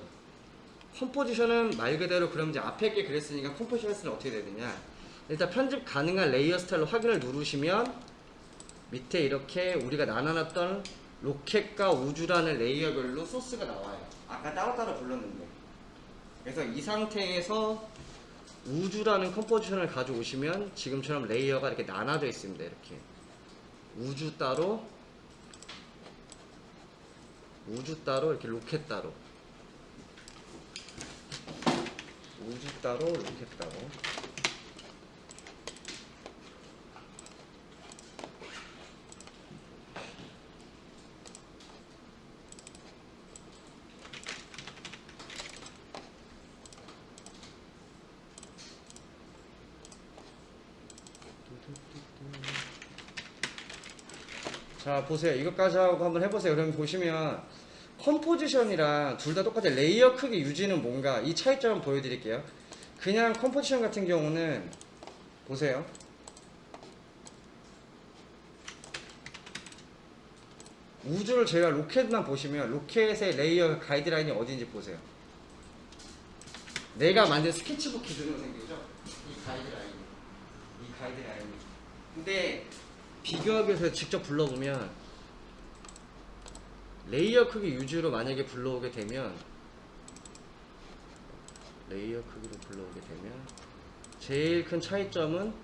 컴포지션은 말 그대로 그럼 이제 앞에 게 그랬으니까 컴포지션은 어떻게 되느냐. 일단 편집 가능한 레이어 스타일로 확인을 누르시면 밑에 이렇게 우리가 나눠놨던 로켓과 우주라는 레이어별로 소스가 나와요. 아까 따로따로 불렀는데. 그래서 이 상태에서 우주라는 컴포지션을 가져오시면 지금처럼 레이어가 이렇게 나눠져 있습니다. 이렇게 우주 따로 이렇게 로켓 따로 우주 따로 로켓 따로. 자, 보세요. 이것까지 하고 한번 해보세요. 그러면 보시면 컴포지션이랑 둘 다 똑같아. 레이어 크기 유지는 뭔가 이 차이점을 보여드릴게요. 그냥 컴포지션 같은 경우는 보세요. 우주를 제가 로켓만 보시면 로켓의 레이어 가이드라인이 어딘지 보세요. 내가 만든 스케치북 기준으로 생기죠. 이 가이드라인이. 근데 비교하기위해서 직접 불러보면 레이어 크기 유지로 만약에 불러오게 되면 제일 큰 차이점은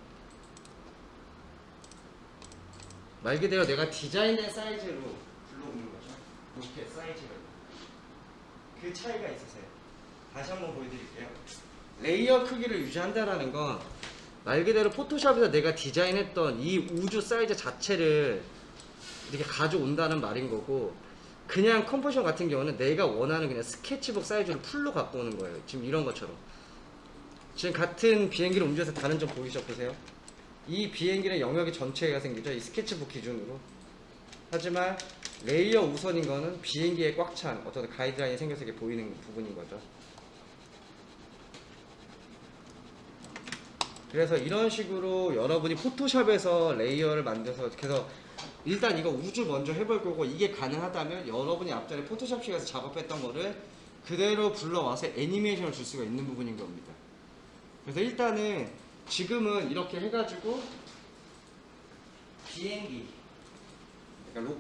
말 그대로 내가 디자인된 사이즈로 불러오는 거죠. 로켓 사이즈로. 그 차이가 있으세요. 다시 한번 보여드릴게요. 레이어 크기를 유지한다라는 건 말 그대로 포토샵에서 내가 디자인했던 이 우주 사이즈 자체를 이렇게 가져온다는 말인 거고, 그냥 컴포지션 같은 경우는 내가 원하는 그냥 스케치북 사이즈로 풀로 갖고 오는 거예요. 지금 이런 것처럼. 지금 같은 비행기를 움직여서 다른 점 보이죠? 보세요. 이 비행기는 영역이 전체가 생기죠. 이 스케치북 기준으로. 하지만 레이어 우선인 거는 비행기에 꽉 찬 어떤 가이드라인이 생겨서 이렇게 보이는 부분인 거죠. 그래서 이런 식으로 여러분이 포토샵에서 레이어를 만들어서 그래서 일단 이거 우주 먼저 해볼 거고, 이게 가능하다면 여러분이 앞전에 포토샵식에서 작업했던 거를 그대로 불러와서 애니메이션을 줄 수가 있는 부분인 겁니다. 그래서 일단은 지금은 이렇게 해가지고 비행기, 그러니까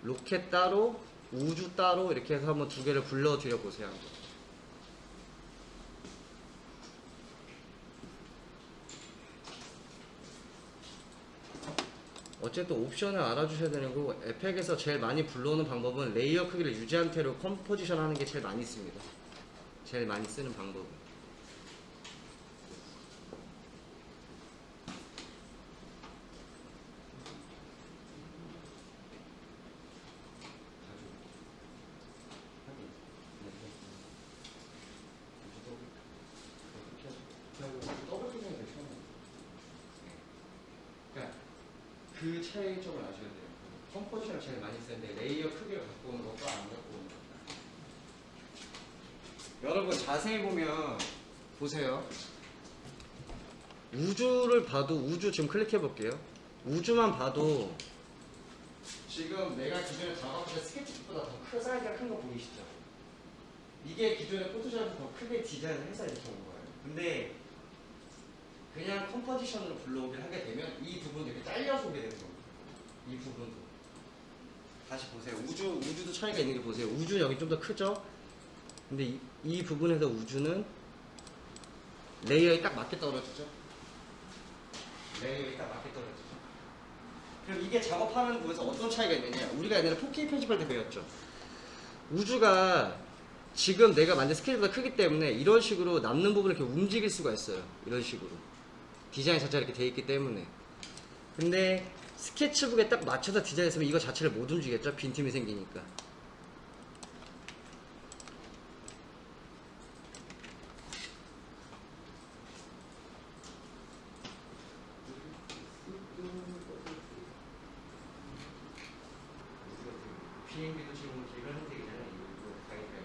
로켓 따로, 우주 따로 이렇게 해서 한번 두 개를 불러드려 보세요. 어쨌든 옵션을 알아주셔야 되는 거고, 에펙에서 제일 많이 불러오는 방법은 레이어 크기를 유지한 채로 컴포지션 하는 게 제일 많이 씁니다. 제일 많이 쓰는 방법은. 그러니까 그 차이점을 아셔야 돼요. 컴포지션을 제일 많이 쓰는데 레이어 크기를 갖고 오는 것과 안 갖고 오는 것. 여러분 자세히 보면 보세요. 우주를 봐도, 우주 지금 클릭해 볼게요. 우주만 봐도 지금 내가 기존에 작업할 때 스케치북보다 더 큰 사이즈가 큰 거 보이시죠? 이게 기존의 포토샵에서 더 크게 디자인을 해서 이렇게 온 거예요. 근데 그냥 컴포지션으로 불러오긴 하게 되면 이 부분도 이렇게 잘려서 오게 되는 겁니다. 이 부분도. 다시 보세요. 우주도 차이가 있는 게 보세요. 우주는 여기 좀 더 크죠? 근데 이 부분에서 우주는 레이어에 딱 맞게 떨어지죠? 레이어에 딱 맞게 떨어지죠? 그럼 이게 작업하는 부분에서 어떤 차이가 있느냐? 우리가 옛날에 4K 편집할 때 배웠죠? 우주가 지금 내가 만든 스케일보다 크기 때문에 이런 식으로 남는 부분을 이렇게 움직일 수가 있어요. 이런 식으로. 디자인 자체가 이렇게 돼 있기 때문에. 근데 스케치북에 딱 맞춰서 디자인했으면 이거 자체를 못 움직였죠? 빈틈이 생기니까. 비행기도 지금 이런 형태잖아요. 이거 가이드라인.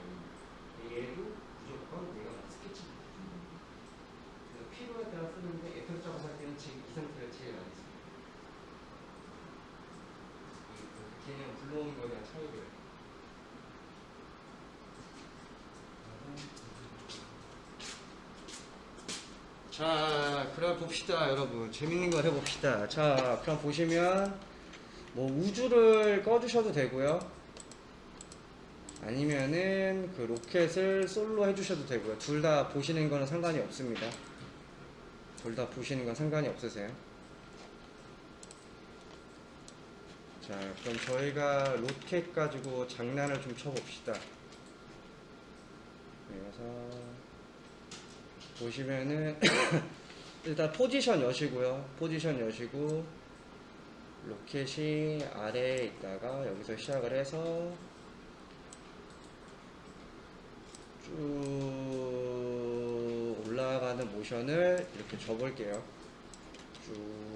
얘도 무조건 내가 만든 스케치북. 그래서 필요에 따라 쓰는데 애플 작업할 때는 지금 이 상태를 제일 많이 써요. 걔는 불러오는 거에 대한 차이를. 자, 그럼 봅시다, 여러분. 재밌는 거 해봅시다. 자, 그럼 보시면 뭐 우주를 꺼주셔도 되고요. 아니면은 그 로켓을 솔로 해주셔도 되고요. 둘 다 보시는 거는 상관이 없습니다. 둘 다 보시는 건 상관이 없으세요. 자, 그럼 저희가 로켓 가지고 장난을 좀 쳐봅시다. 그래서 보시면은 일단 포지션 여시고요. 포지션 여시고 로켓이 아래에 있다가 여기서 시작을 해서 쭉 올라가는 모션을 이렇게 줘볼게요. 쭉.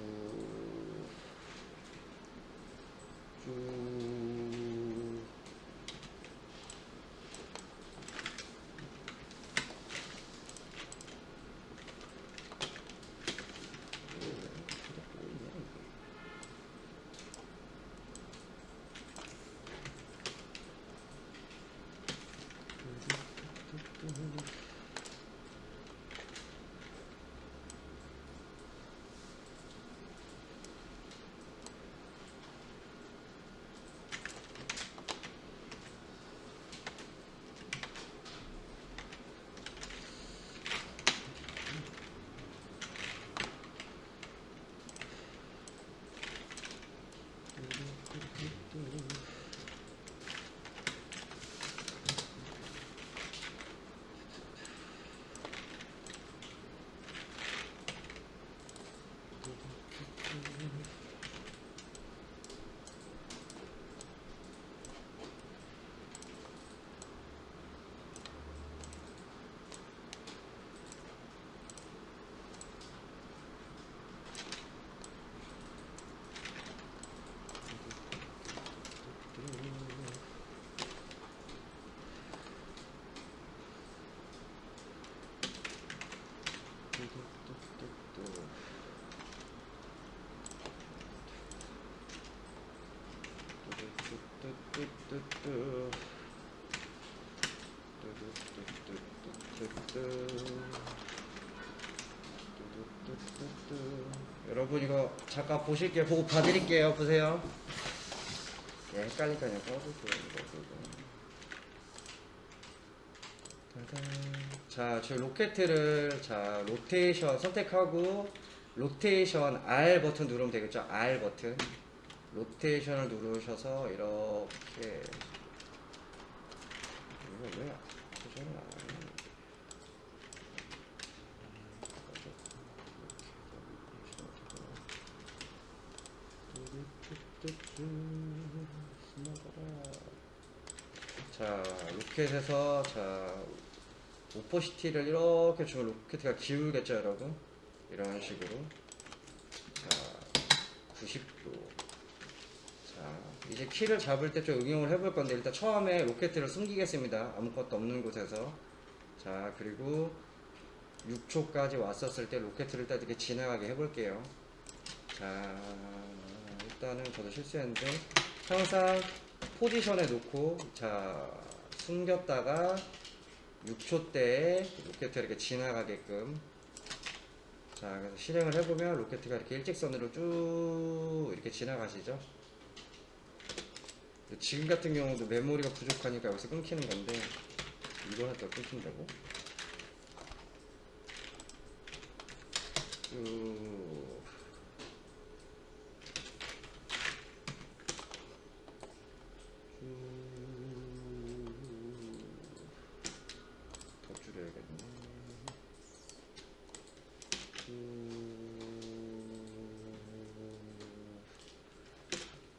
여러분 이거 잠깐 보실게요. 보고 봐드릴게요. 보세요. 예, 헷갈리니까 그냥 꺼주세요. 자, 저희 로켓을 자 로테이션 선택하고 로테이션 R 버튼 누르면 되겠죠? R 버튼 로테이션을 누르셔서 이렇게 이거 왜 조정을 안 하냐? 자, 로켓에서 자 오퍼시티를 이렇게 주면 로켓가 기울겠죠, 여러분? 이런 식으로. 자, 90도. 자, 이제 키를 잡을 때 좀 응용을 해볼 건데, 일단 처음에 로켓을 숨기겠습니다. 아무것도 없는 곳에서. 자, 그리고 6초까지 왔었을 때 로켓을 일단 이렇게 지나가게 해볼게요. 자, 일단은 저도 실수했는데, 항상 포지션에 놓고, 자, 숨겼다가 6초 때에 로켓을 이렇게 지나가게끔. 자, 그래서 실행을 해보면 로켓가 이렇게 일직선으로 쭉 이렇게 지나가시죠. 지금 같은 경우도 메모리가 부족하니까 여기서 끊기는 건데, 이거 하다 끊긴다고? 더 줄여야겠네.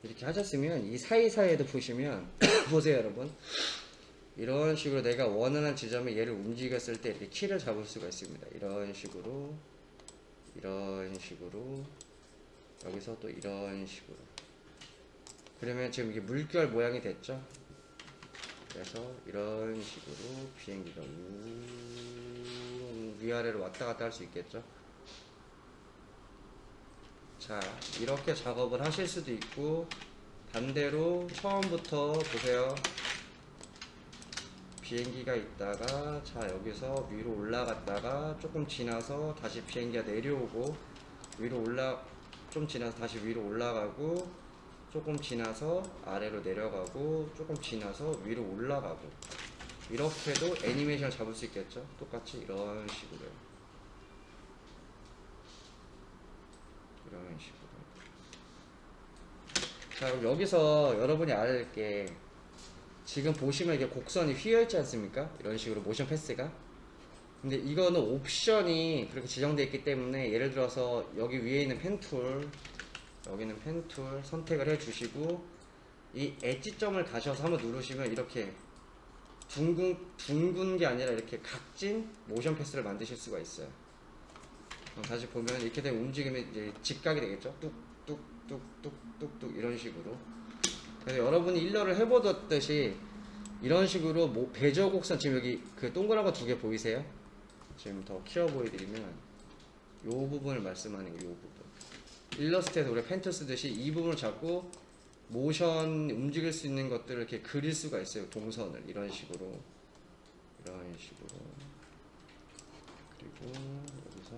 이렇게 하셨으면 이 사이사이에도 보시면 보세요, 여러분. 이런 식으로 내가 원하는 지점에 얘를 움직였을 때 이렇게 키를 잡을 수가 있습니다. 이런 식으로, 여기서 또 이런 식으로. 그러면 지금 이게 물결 모양이 됐죠? 그래서 이런 식으로 비행기가 위아래로 왔다 갔다 할 수 있겠죠? 자, 이렇게 작업을 하실 수도 있고, 반대로 처음부터 보세요. 비행기가 있다가, 자, 여기서 위로 올라갔다가 조금 지나서 다시 비행기가 내려오고, 좀 지나서 다시 위로 올라가고, 조금 지나서 아래로 내려가고, 조금 지나서 위로 올라가고, 이렇게도 애니메이션을 잡을 수 있겠죠? 똑같이 이런 식으로요. 이런 식으로. 자, 그럼 여기서 여러분이 알아야 게, 지금 보시면 이게 곡선이 휘어있지 않습니까? 이런 식으로 모션 패스가. 근데 이거는 옵션이 그렇게 지정되어 있기 때문에, 예를 들어서 여기 위에 있는 펜툴, 여기는 펜툴 선택을 해 주시고, 이 엣지점을 가셔서 한번 누르시면 이렇게 둥근 게 아니라 이렇게 각진 모션 패스를 만드실 수가 있어요. 다시 보면 이렇게 되면 움직이면 이제 직각이 되겠죠. 뚝뚝뚝뚝뚝뚝 이런 식으로. 그래서 여러분이 일러를 해보듯이 이런 식으로 배저 곡선, 지금 여기 그 동그란 거 2개 보이세요? 지금 더 키워 보여드리면 요 부분을 말씀하는 게 요 부분. 일러스트에서 우리가 펜툴 쓰듯이 이 부분을 잡고 모션 움직일 수 있는 것들을 이렇게 그릴 수가 있어요. 동선을 이런 식으로. 그리고 여기서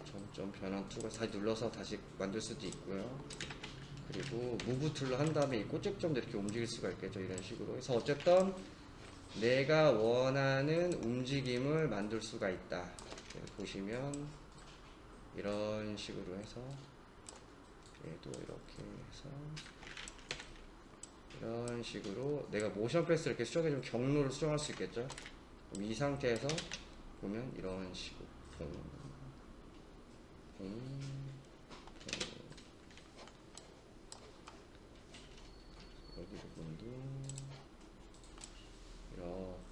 점점 변환 툴을 다시 눌러서 다시 만들 수도 있고요. 그리고 무브 툴로 한 다음에 이 꼬집점도 이렇게 움직일 수가 있겠죠. 이런 식으로. 그래서 어쨌든 내가 원하는 움직임을 만들 수가 있다. 보시면 이런 식으로 해서 얘도 이렇게 해서 이런 식으로 내가 모션 패스를 이렇게 수정해주면 경로를 수정할 수 있겠죠. 그럼 이 상태에서 보면 이런 식으로 여기 부분도 이렇게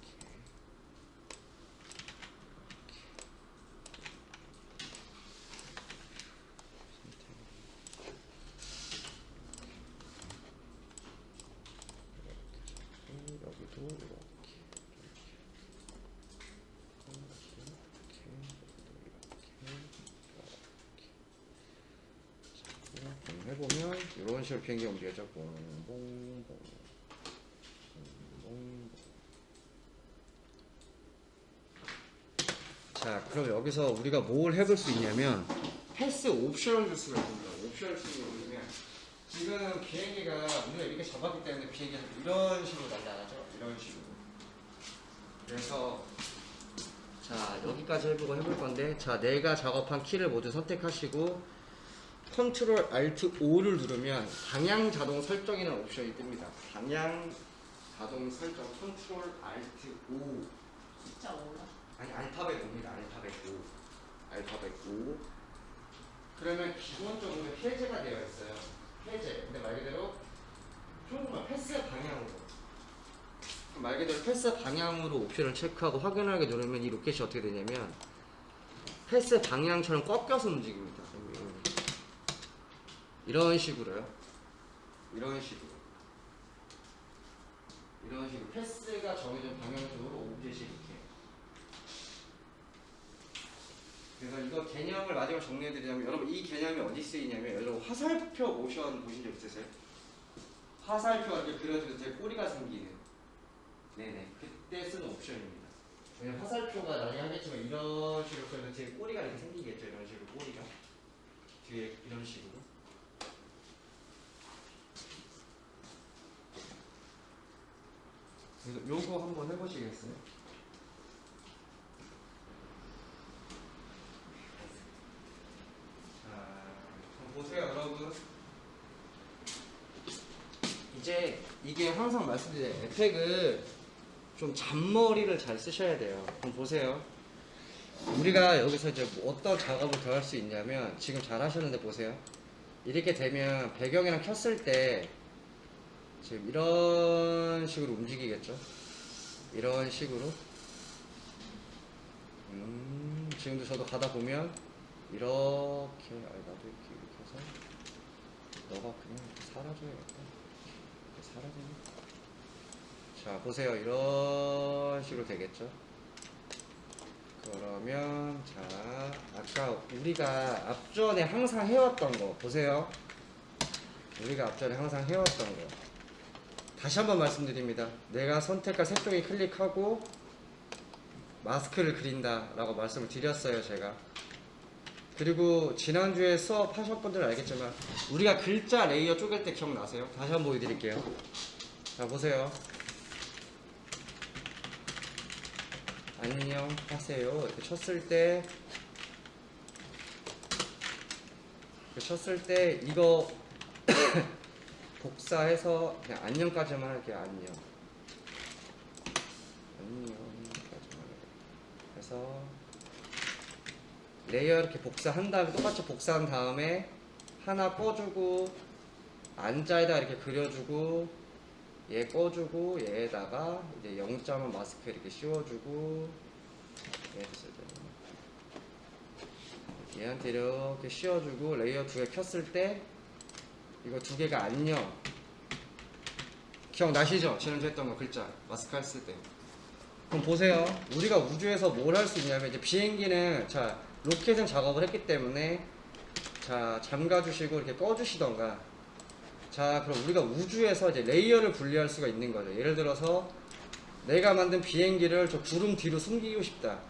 여기도 이렇게 해보면 이런 식으로 비행기가 움직여져. 봉봉봉 봉봉봉. 자, 그럼 여기서 우리가 뭘 해볼 수 있냐면 패스 옵션을 줄 수가 있습니다. 옵션을 주는 거면 지금 비행기가 우리가 이렇게 잡았기 때문에 비행기가 이런 식으로 날아가죠. 이런 식으로. 그래서 자, 여기까지 해볼 건데, 자, 내가 작업한 키를 모두 선택하시고 컨트롤 알트 O를 누르면 방향 자동 설정이라는 옵션이 뜹니다. 방향 자동 설정 컨트롤 알트 O. 숫자 올라. 아니, 알파벳 O입니다. 알파벳 O. 알파벳 O. 그러면 기본적으로 해제가 되어 있어요. 해제. 근데 말 그대로 조금만 패스 방향으로. 말 그대로 패스 방향으로 옵션을 체크하고 확인하게 누르면 이 로켓이 어떻게 되냐면 패스 방향처럼 꺾여서 움직입니다. 이런 식으로요. 이런 식으로. 이런 식으로 패스가 정해진 방향적으로 오브젝이 이렇게. 그래서 이거 개념을 마지막 정리해드리자면 여러분 이 개념이 어디 쓰이냐면 여러분 화살표 모션 보신 적 있으세요? 화살표가 이렇게 그려져서 제 꼬리가 생기는. 네네. 그때 쓰는 옵션입니다. 왜냐면 화살표가 나중에 하겠지만 이런 식으로 그려서 제 꼬리가 이렇게 생기겠죠. 이런 식으로 꼬리가. 뒤에 이런 식으로. 그래서 요거 한번 해보시겠어요? 자, 한번 보세요 여러분. 이제 이게 항상 말씀드린 에펙을 좀 잔머리를 잘 쓰셔야 돼요. 한번 보세요. 우리가 여기서 이제 어떤 작업을 더 할 수 있냐면 지금 잘 하셨는데 보세요. 이렇게 되면 배경이랑 켰을 때 지금 이런 식으로 움직이겠죠? 이런 식으로. 지금도 저도 가다 보면 이렇게, 아니 나도 이렇게 해서 너가 그냥 사라져야겠다. 사라지네. 자, 보세요. 이런 식으로 되겠죠? 그러면 자, 아까 우리가 앞전에 항상 해왔던 거 보세요. 우리가 앞전에 항상 해왔던 거 다시 한번 말씀드립니다. 내가 선택한 색종이 클릭하고 마스크를 그린다 라고 말씀을 드렸어요 제가. 그리고 지난주에 수업 하셨던 분들은 알겠지만 우리가 글자 레이어 쪼갤 때 기억나세요? 다시 한번 보여드릴게요. 자, 보세요. 안녕 하세요 이렇게 쳤을 때 이거 복사해서 그냥 안녕까지만 할게요. 안녕까지만 해서 레이어 이렇게 복사한 다음에 똑같이 복사한 다음에 하나 꺼주고 안자에다 이렇게 그려주고 얘 꺼주고 얘에다가 이제 0.1 마스크 이렇게 씌워주고 얘한테 이렇게 씌워주고 레이어 두 개 켰을 때 이거 두 개가 안녕. 기억나시죠? 지난주에 했던 거 글자 마스크 했을 때. 그럼 보세요. 우리가 우주에서 뭘 할 수 있냐면 이제 비행기는 자 로켓은 작업을 했기 때문에 자 잠가주시고 이렇게 꺼주시던가. 자 그럼 우리가 우주에서 이제 레이어를 분리할 수가 있는 거죠. 예를 들어서 내가 만든 비행기를 저 구름 뒤로 숨기고 싶다.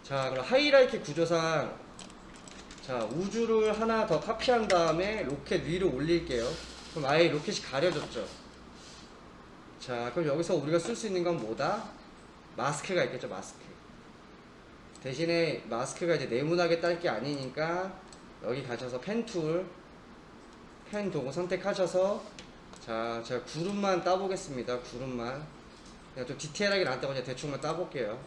자 그럼 하이라이트 구조상 자 우주를 하나 더 카피한 다음에 로켓 위로 올릴게요. 그럼 아예 로켓이 가려졌죠. 자 그럼 여기서 우리가 쓸 수 있는 건 뭐다? 마스크가 있겠죠. 마스크. 대신에 마스크가 이제 네모나게 딸 게 아니니까 여기 가셔서 펜툴 펜 도구 선택하셔서 자 제가 구름만 따보겠습니다. 구름만 그냥 좀 디테일하게 나왔다고 그냥 대충만 따볼게요.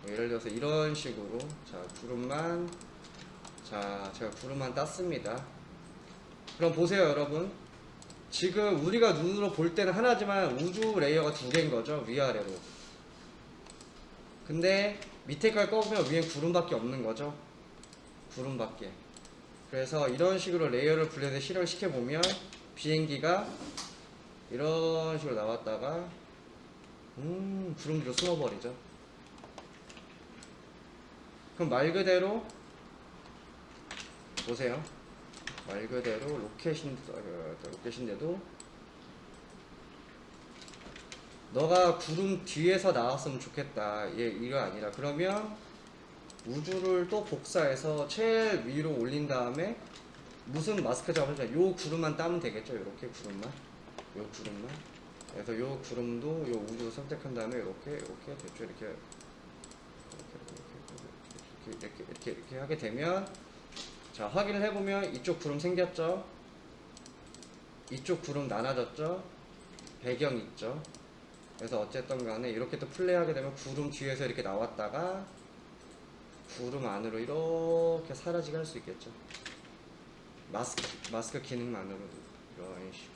예를 들어서 이런 식으로 자 구름만 자 제가 구름만 땄습니다. 그럼 보세요 여러분. 지금 우리가 눈으로 볼 때는 하나지만 우주 레이어가 두 개인 거죠. 위아래로. 근데 밑에 걸 꺼보면 위엔 구름밖에 없는 거죠. 구름밖에. 그래서 이런 식으로 레이어를 분리해서 실행을 시켜보면 비행기가 이런 식으로 나왔다가 구름 뒤로 숨어버리죠. 그럼 말 그대로 보세요. 말 그대로 로켓인데도 너가 구름 뒤에서 나왔으면 좋겠다. 이거 아니라 그러면 우주를 또 복사해서 제일 위로 올린 다음에 무슨 마스크 작업을 요 구름만 따면 되겠죠. 이렇게 구름만, 요 구름만. 그래서 요 구름도 요 우주 선택한 다음에 이렇게 됐죠. 이렇게 하게 되면, 자, 확인을 해보면 이쪽 구름 생겼죠. 이쪽 구름 나눠졌죠. 배경 있죠. 그래서 어쨌든 간에 이렇게 또 플레이하게 되면 구름 뒤에서 이렇게 나왔다가 구름 안으로 이렇게 사라지게 할 수 있겠죠. 마스크 기능만으로도 이런 식으로.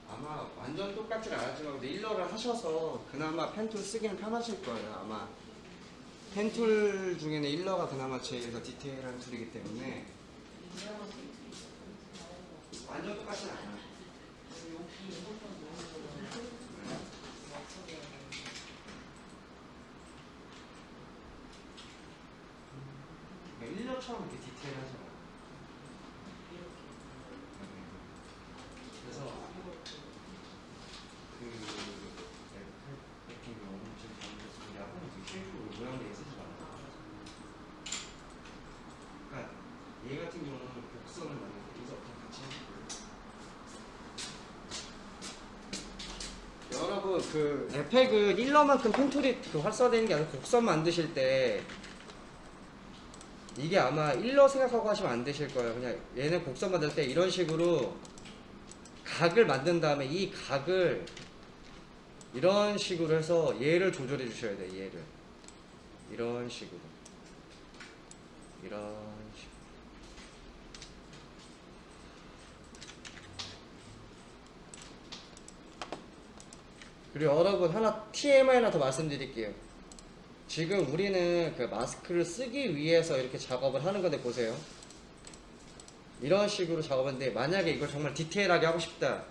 아마 완전 똑같지는 않았지만 일러를 하셔서 그나마 펜툴 쓰기는 편하실 거예요. 아마 펜툴 중에는 일러가 그나마 제일 더 디테일한 툴이기 때문에 완전 똑같지는 않아요. 일러처럼 이렇게 디테일하지 않아요. 그래서 같은 경우는 지금 야구는 쉐이프 모양대에 쓰지 말아요. 그러니까 얘 같은 경우는 곡선을 만들고 여기서 같이 해줄게요. 여러분 그 에펙은 일러만큼 펜툴이 그 활성화되는 게 아니라 곡선 만드실 때 이게 아마 일러 생각하고 하시면 안 되실 거예요. 그냥 얘는 곡선 만들 때 이런 식으로 각을 만든 다음에 이 각을 이런 식으로 해서 얘를 조절해 주셔야 돼요. 얘를 이런 식으로 그리고 여러분 하나 TMI 하나 더 말씀드릴게요. 지금 우리는 그 마스크를 쓰기 위해서 이렇게 작업을 하는 건데 보세요. 이런 식으로 작업하는데 만약에 이걸 정말 디테일하게 하고 싶다.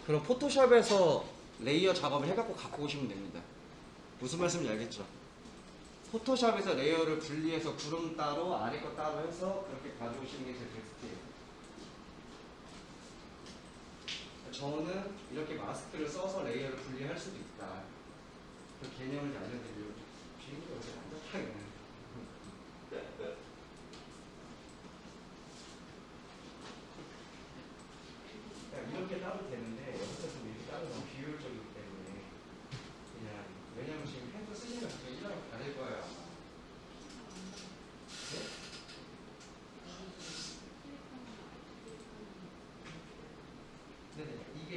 그럼 포토샵에서 레이어 작업을 해갖고 갖고 오시면 됩니다. 무슨 말씀인지 알겠죠? 포토샵에서 레이어를 분리해서 구름 따로 아래 거 따로 해서 그렇게 가져오시는 게 제일 베스트예요. 저는 이렇게 마스크를 써서 레이어를 분리할 수도 있다. 그 개념을 알려드리려고 비행기가 어제 안 잡혀요. 이렇게 따도 되는데 여기서 좀 이렇게 따도 너무 비효율적이기 때문에 그냥 왜냐면 지금 펜슬 쓰시면 그게 1랑 다를 거예요. 네? 네네. 이게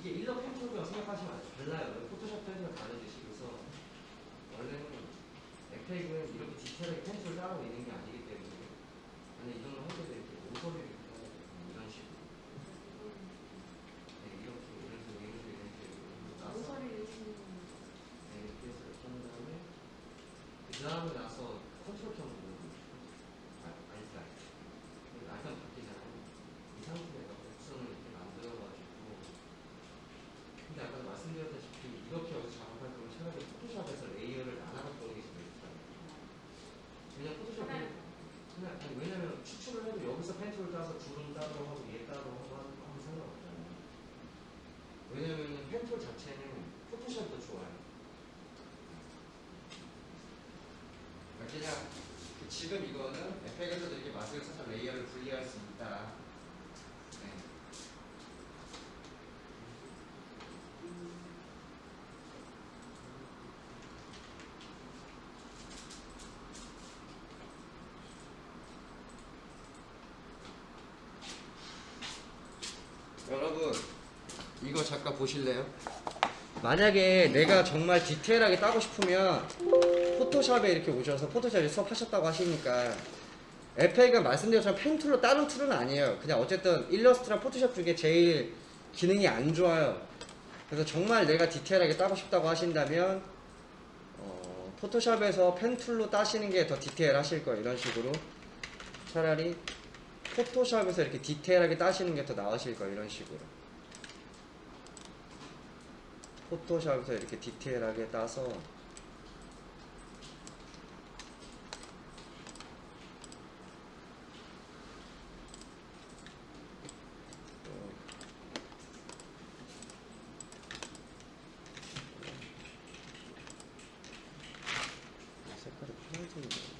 일러 펜툴이라고 생각하시면 안 돼요. 달라요. 포토샵 펜툴과 다르듯이. 그래서 원래는 에펙은 이렇게 디테일하게 펜툴을 따로 있는 게 아니기 때문에 아니 이 정도 할 때도 이렇게 오소리를 이런 식으로 그 다음에 나서 컨트롤 켜는 아니다. 아이템 바뀌잖아요. 이 상태에서 곡선을 이렇게 만들어가지고 근데 아까 말씀드렸다시피 이렇게 여기서 작업할 거면 차라리 포토샵에서 레이어를 나눠갖고 오는 게 제일 좋아요. 그냥 포토샵에 왜냐면 추출을 해도 여기서 펜툴을 따서 구름 따로 하고 얘 따로 하고 하면 상관없잖아요. 왜냐면 펜툴 자체는 포토샵도 좋아요. 그냥 지금 이거는 에펙에서도 이렇게 마스크를 써서 레이어를 분리할 수 있다. 네. 여러분 이거 잠깐 보실래요? 만약에 내가 정말 디테일하게 따고 싶으면 포토샵에 이렇게 오셔서 포토샵에 수업하셨다고 하시니까 에펙은 말씀드렸지만 펜툴로 다른 툴은 아니에요. 그냥 어쨌든 일러스트랑 포토샵 중에 제일 기능이 안 좋아요. 그래서 정말 내가 디테일하게 따고 싶다고 하신다면 포토샵에서 펜툴로 따시는 게 더 디테일하실 거예요. 이런 식으로 차라리 포토샵에서 이렇게 디테일하게 따시는 게 더 나으실 거예요. 이런 식으로. 포토샵에서 이렇게 디테일하게 따서 색깔이 파란색이네.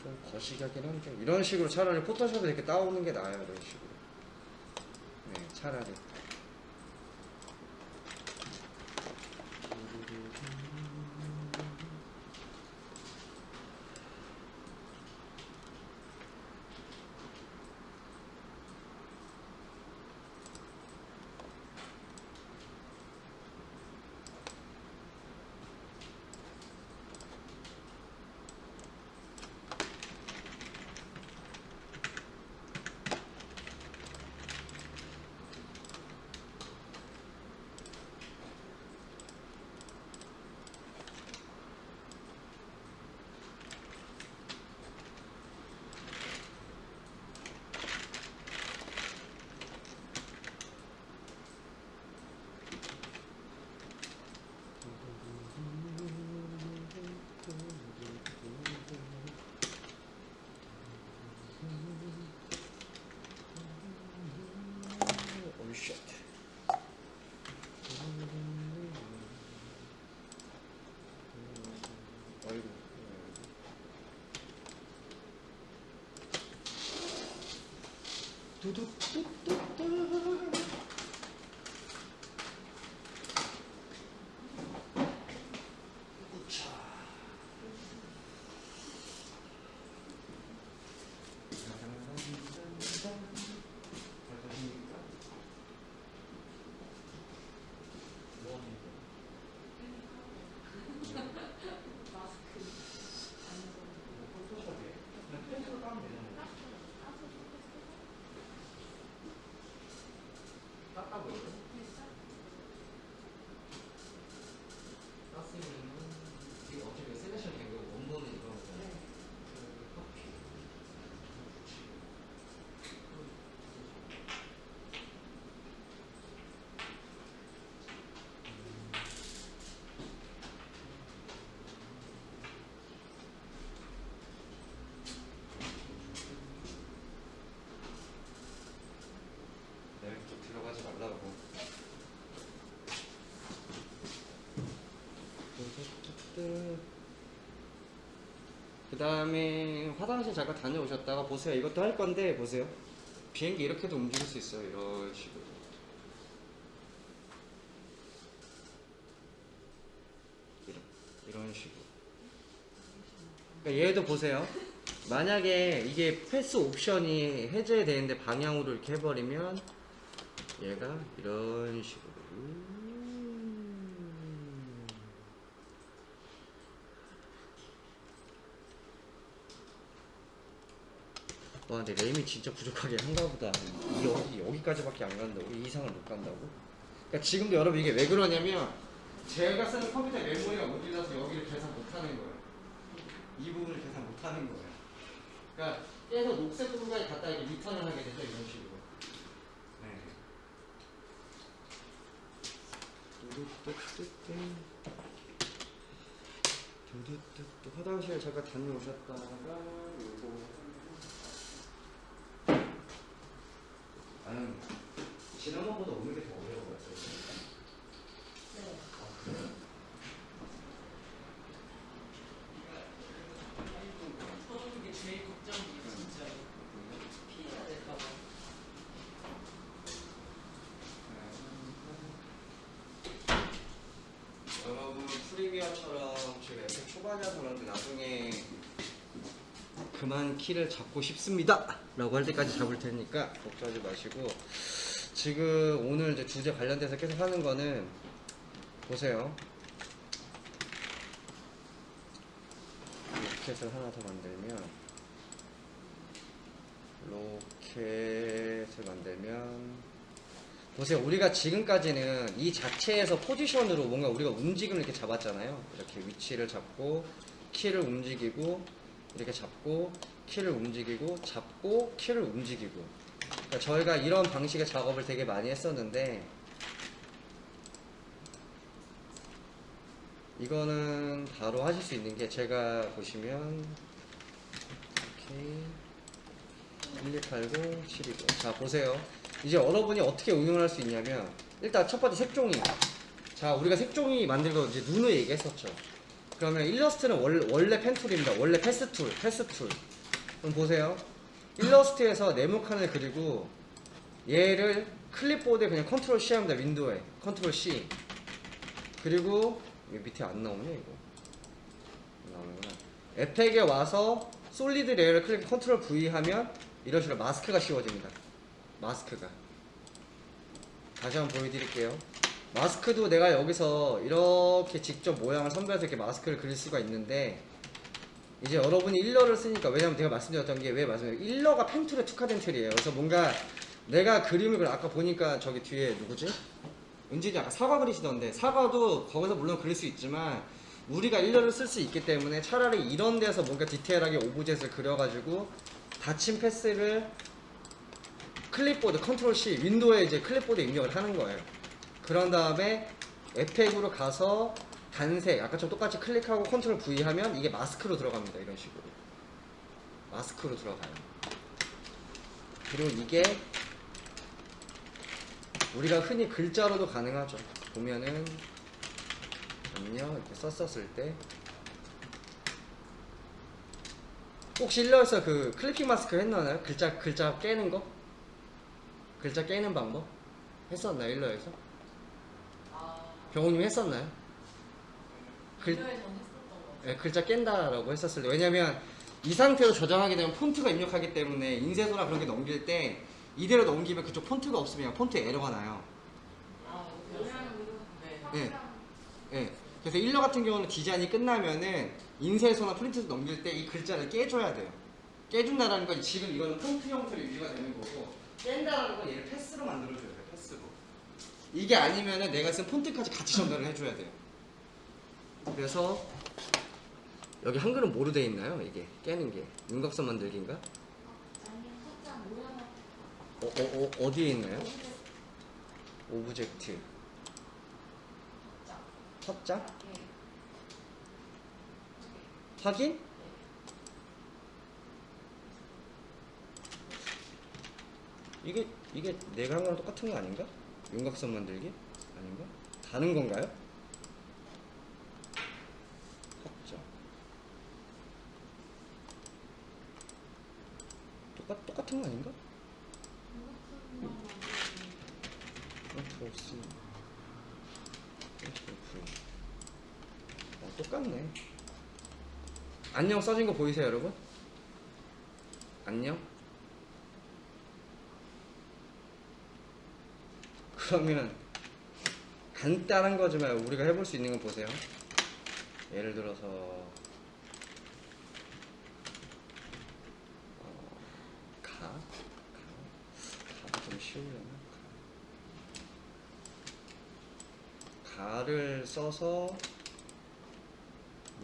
좀 거시기하긴 한데 이런 식으로 차라리 포토샵에 이렇게 따오는 게 나아요. 이런 식으로. 네, 차라리. 쉣. 아이고. 두두두두두. 들어가지 말라고. 그 다음에 화장실 잠깐 다녀오셨다가 보세요. 이것도 할 건데 보세요. 비행기 이렇게도 움직일 수 있어요. 이런 식으로. 이런 식으로. 그러니까 얘도 보세요. 만약에 이게 패스 옵션이 해제되는데 방향으로 이렇게 해버리면 얘가 이런 식으로. 와 근데 램이 진짜 부족하게 한가 보다. 여기까지밖에 안 간다고? 이 이상을 못 간다고? 그러니까 지금도 여러분 이게 왜 그러냐면 제가 쓰는 컴퓨터 메모리가 모질라서 여기를 계산 못하는 거예요. 이 부분을 계산 못하는 거예요. 그러니까 계속 녹색 부분까지 갖다 이렇게 리턴을 하게 되죠. 이런 식으로. 네. 화장실 잠깐 다녀오셨다가 요거 나는 지난번보다 오는 게 더 어려워 보였어요. 네. 아, 그래요? 저는 그게 제일 걱정이에요, 진짜. 피해가 될까봐. 여러분 프리미어처럼 지금 에펙 초반이라서 그런데 나중에 그만 키를 잡고 싶습니다 라고 할 때까지 잡을 테니까 걱정하지 마시고 지금 오늘 이제 주제 관련돼서 계속 하는 거는 보세요. 로켓을 하나 더 만들면 보세요. 우리가 지금까지는 이 자체에서 포지션으로 뭔가 우리가 움직임을 이렇게 잡았잖아요. 이렇게 위치를 잡고 키를 움직이고 이렇게 잡고 키를 움직이고 잡고 키를 움직이고 그러니까 저희가 이런 방식의 작업을 되게 많이 했었는데 이거는 바로 하실 수 있는 게 제가 보시면 이렇게 1280 720 자 보세요. 이제 여러분이 어떻게 응용을 할 수 있냐면 일단 첫 번째 색종이 자 우리가 색종이 만들고 이제 눈을 얘기했었죠. 그러면 일러스트는 원래 펜툴입니다. 원래 패스툴 그럼 보세요. 일러스트에서 네모칸을 그리고 얘를 클립보드에 그냥 컨트롤 C 합니다. 윈도우에 컨트롤 C 그리고 밑에 안 나오네 이거 나오는구나. 에펙에 와서 솔리드 레이어를 클릭 컨트롤 V 하면 이런 식으로 마스크가 씌워집니다. 마스크가 다시 한번 보여드릴게요. 마스크도 내가 여기서 이렇게 직접 모양을 선별해서 이렇게 마스크를 그릴 수가 있는데 이제 여러분이 일러를 쓰니까 왜냐면 제가 말씀드렸던 게 왜 말씀드려요? 일러가 펜툴에 특화된 툴이에요. 그래서 뭔가 내가 그림을 아까 보니까 저기 뒤에 누구지? 은진이 아까 사과 그리시던데 사과도 거기서 물론 그릴 수 있지만 우리가 일러를 쓸 수 있기 때문에 차라리 이런 데서 뭔가 디테일하게 오브젯을 그려가지고 닫힌 패스를 클립보드 컨트롤 C 윈도우에 이제 클립보드 입력을 하는 거예요. 그런 다음에 에펙으로 가서 단색 아까처럼 똑같이 클릭하고 컨트롤 V 하면 이게 마스크로 들어갑니다. 이런 식으로 마스크로 들어가요. 그리고 이게 우리가 흔히 글자로도 가능하죠. 보면은 안녕 이렇게 썼었을 때 혹시 일러에서 그 클리핑 마스크 했나요? 글자 깨는 거? 글자 깨는 방법? 했었나요? 일러에서? 병호님 했었나요? 일요에서는 했었던 거. 네, 글자 깬다라고 했었을 때 왜냐면 이 상태로 저장하게 되면 폰트가 입력하기 때문에 인쇄소나 그런 게 넘길 때 이대로 넘기면 그쪽 폰트가 없으면 폰트에 에러가 나요. 모양으로. 네. 네. 그래서 일러 같은 경우는 디자인이 끝나면은 인쇄소나 프린트에서 넘길 때 이 글자를 깨줘야 돼요. 깨준다라는 건 지금 이거는 폰트 형태로 유지가 되는 거고 깬다라는 건 얘를 패스로 만들어줘야 돼요. 패스로. 이게 아니면은 내가 쓴 폰트까지 같이 전달을 해줘야 돼요. 그래서 여기 한글은 뭐로 돼 있나요? 이게 깨는 게 윤곽선 만들기인가? 어디에 있나요? 오브젝트 확장? 확인? 이게 내가 한 거랑 똑같은 거 아닌가? 윤곽선 만들기? 아닌가? 다른 건가요? 확장 똑같은 거 아닌가? 똑같네. 안녕 써진 거 보이세요 여러분? 안녕? 그러면 간단한 거지만 우리가 해볼 수 있는 건 보세요. 예를 들어서 치우려면 가를 써서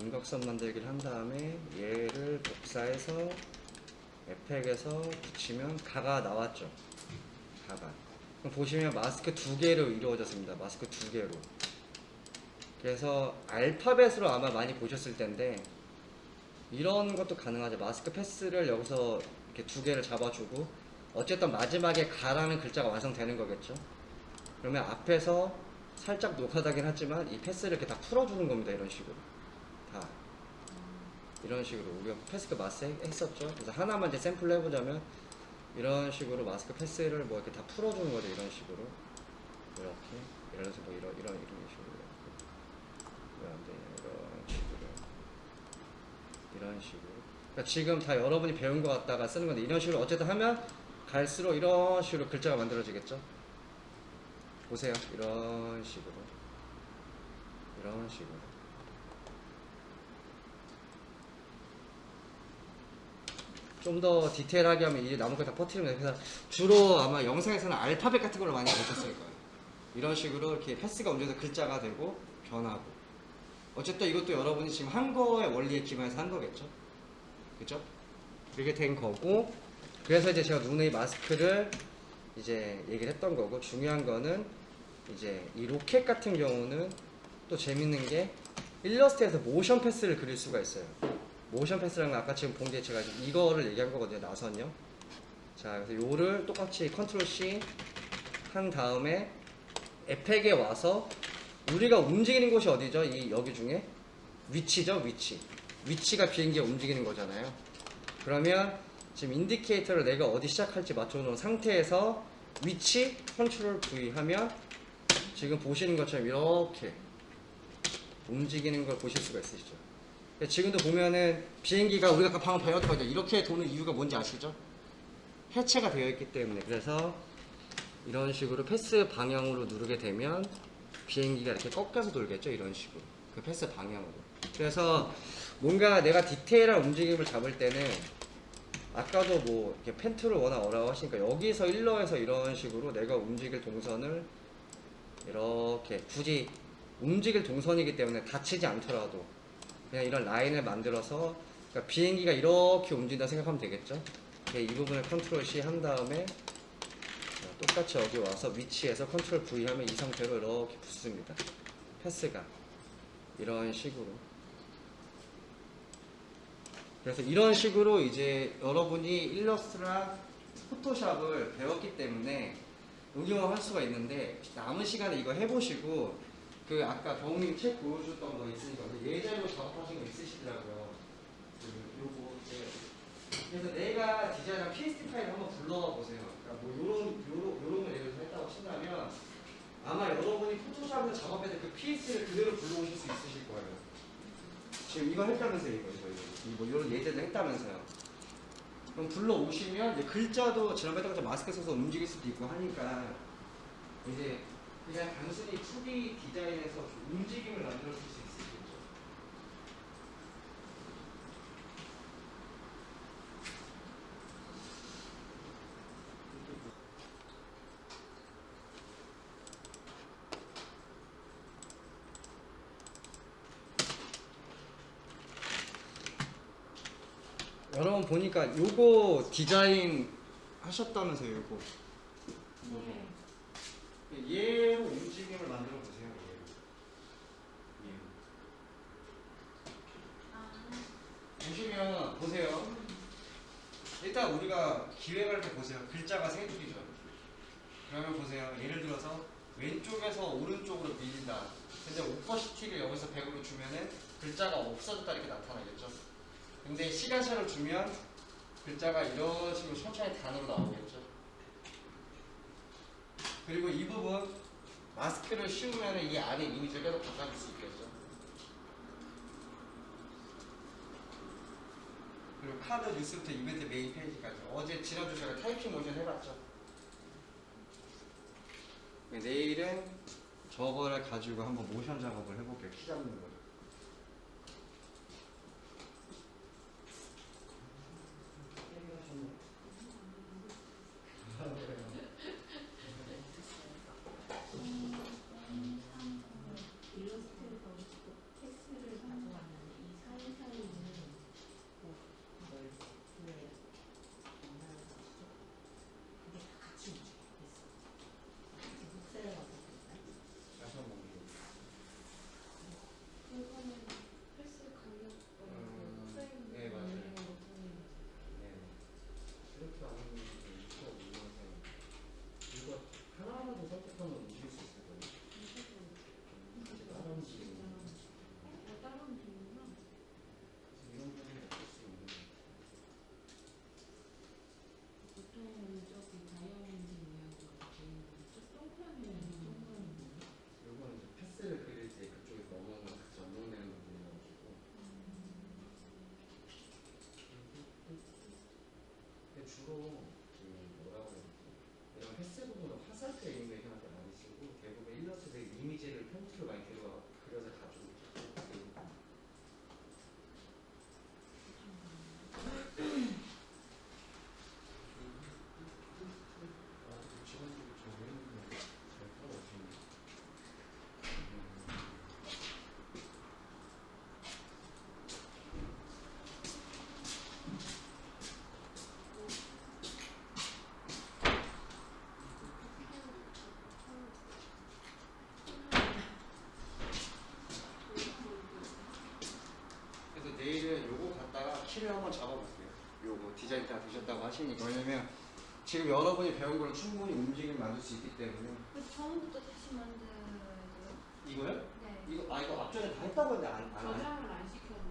윤곽선 만들기를 한 다음에 얘를 복사해서 에펙에서 붙이면 가가 나왔죠. 가가. 그럼 보시면 마스크 두 개로 이루어졌습니다. 마스크 두 개로. 그래서 알파벳으로 아마 많이 보셨을 텐데 이런 것도 가능하죠. 마스크 패스를 여기서 이렇게 두 개를 잡아주고 어쨌든 마지막에 가라는 글자가 완성되는 거겠죠. 그러면 앞에서 살짝 노가다긴 하지만 이 패스를 이렇게 다 풀어주는 겁니다. 이런 식으로 다 이런 식으로 우리가 패스크 마스 했었죠. 그래서 하나만 이제 샘플로 해보자면 이런 식으로 마스크 패스를 뭐 이렇게 다 풀어주는 거죠. 이런 식으로 이렇게 예를 들어서 뭐 이런 식으로 이런 식으로 그러니까 지금 다 여러분이 배운 것 같다가 쓰는 건데 이런 식으로 어쨌든 하면 갈수록 이런 식으로 글자가 만들어지겠죠. 보세요. 이런 식으로 좀 더 디테일하게 하면 이 나머지 다 퍼뜨리면 돼요. 그래서 주로 아마 영상에서는 알파벳 같은 걸로 많이 보셨을 거예요. 이런 식으로 이렇게 패스가 움직여서 글자가 되고 변하고 어쨌든 이것도 여러분이 지금 한 거의 원리에 기반해서 한 거겠죠. 그죠? 이렇게 된 거고 그래서 이제 제가 눈의 마스크를 이제 얘기를 했던 거고 중요한 거는 이제 이 로켓 같은 경우는 또 재밌는 게 일러스트에서 모션 패스를 그릴 수가 있어요. 모션 패스라는 건 아까 지금 본 게 제가 이거를 얘기한 거거든요. 나선요. 자, 그래서 요를 똑같이 컨트롤 C 한 다음에 에펙에 와서 우리가 움직이는 곳이 어디죠? 이 여기 중에 위치죠, 위치가 비행기가 움직이는 거잖아요. 그러면 지금 인디케이터를 내가 어디 시작할지 맞춰놓은 상태에서 위치 컨트롤 V 하면 지금 보시는 것처럼 이렇게 움직이는 걸 보실 수가 있으시죠. 지금도 보면은 비행기가 우리가 아까 방금 배웠던 거죠. 이렇게 도는 이유가 뭔지 아시죠? 해체가 되어 있기 때문에. 그래서 이런 식으로 패스 방향으로 누르게 되면 비행기가 이렇게 꺾여서 돌겠죠. 이런 식으로 그 패스 방향으로. 그래서 뭔가 내가 디테일한 움직임을 잡을 때는 아까도 뭐 이렇게 펜툴을 워낙 어려워하시니까 여기서 일러에서 이런 식으로 내가 움직일 동선을 이렇게 굳이 움직일 동선이기 때문에 다치지 않더라도 그냥 이런 라인을 만들어서 그러니까 비행기가 이렇게 움직인다 생각하면 되겠죠. 이 부분을 컨트롤 C 한 다음에 똑같이 여기 와서 위치에서 컨트롤 V 하면 이 상태로 이렇게 붙습니다. 패스가 이런 식으로. 그래서 이런 식으로 이제 여러분이 일러스트랑 포토샵을 배웠기 때문에 응용을 할 수가 있는데 남은 시간에 이거 해보시고 그 아까 경우님 책 보여줬던 거 있으니까 예제로 작업하신 거 있으시더라고요. 요거 이제 그래서 내가 디자인한 PSD 파일 한번 불러보세요. 그러니까 뭐 요런 걸 예를 들어서 했다고 친다면 아마 여러분이 포토샵에서 작업할 때 그 PS를 그대로 불러오실 수 있으실 거예요. 지금 이거 했다면서요, 뭐 이런 예제를 했다면서요. 그럼 불러오시면 이제 글자도 지난번에 했던 마스크 써서 움직일 수도 있고 하니까 이제 그냥 단순히 2D 디자인에서 움직임을 만들어 줄 수 있으시겠죠. 여러분 보니까 요거 디자인 하셨다면서요, 요거. 네. 얘로 움직임을 만들어 보세요. 얘로. 보시면 보세요. 일단 우리가 기획할 때 보세요. 글자가 세 줄이죠. 그러면 보세요. 예를 들어서 왼쪽에서 오른쪽으로 밀린다. 근데 오퍼시티를 여기서 100으로 주면은 글자가 없어졌다 이렇게 나타나겠죠. 근데 시간차를 주면 글자가 이런 식으로 천천히 단으로 나오겠죠. 그리고 이 부분 마스크를 씌우면 이 안에 이미지를 계속 바꿔줄 수 있겠죠. 그리고 카드 뉴스부터 이벤트 메인 페이지까지. 어제 지난주 제가 타이핑 모션 해봤죠. 내일은 저거를 가지고 한번 모션 작업을 해볼게요. 키 잡는 거. 주로 뭐라고 해야 되지? 이런 헬스 부분은 화살표 애니메이션한테 많이 쓰고 대부분 일러스트들 이미지를 펜트로 많이 그려서 가지고 있고. 직원들이 좀 외우는 잘 따라오시네. 그래서 내일은 요거 갖다가 키를 한번 잡아볼게요. 요거 디자인 다 되셨다고 하시니까. 왜냐면 지금 여러분이 배운 걸 충분히 움직임을 만들 수 있기 때문에. 그 처음부터 다시 만들어야 돼요? 이거요? 네. 이거 앞전에 다 했다고 했는데 안. 저장을 안 시켜주세요.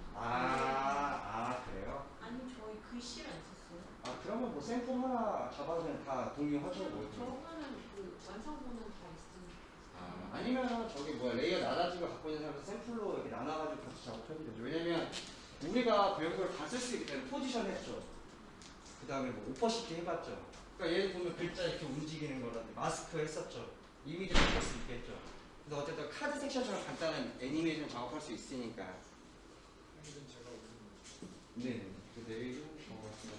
그래요? 아니 저희 글씨를 안 썼어요. 아 그러면 뭐 샘플 하나 잡아서 그냥 다 동의하셔도 뭐. 저거는 그 완성본은 다 있으니까. 아니면 저기 뭐야 레이어 나눠지고 갖고 있는 사람들 샘플로 이렇게 나눠가지고 같이 작업해도 되죠. 왜냐면 우리가 배운 걸 다 쓸 수 있기 때문에 포지션 했죠. 그 다음에 뭐 오퍼시티 해봤죠. 그러니까 얘를 보면 글자 이렇게 움직이는 거라든지 마스크 했었죠. 이미지 바꿀 수 있겠죠. 그래서 어쨌든 카드 섹션처럼 간단한 애니메이션 작업할 수 있으니까. 이건 제가 올린 네네. 그 내일은 저거 같은 거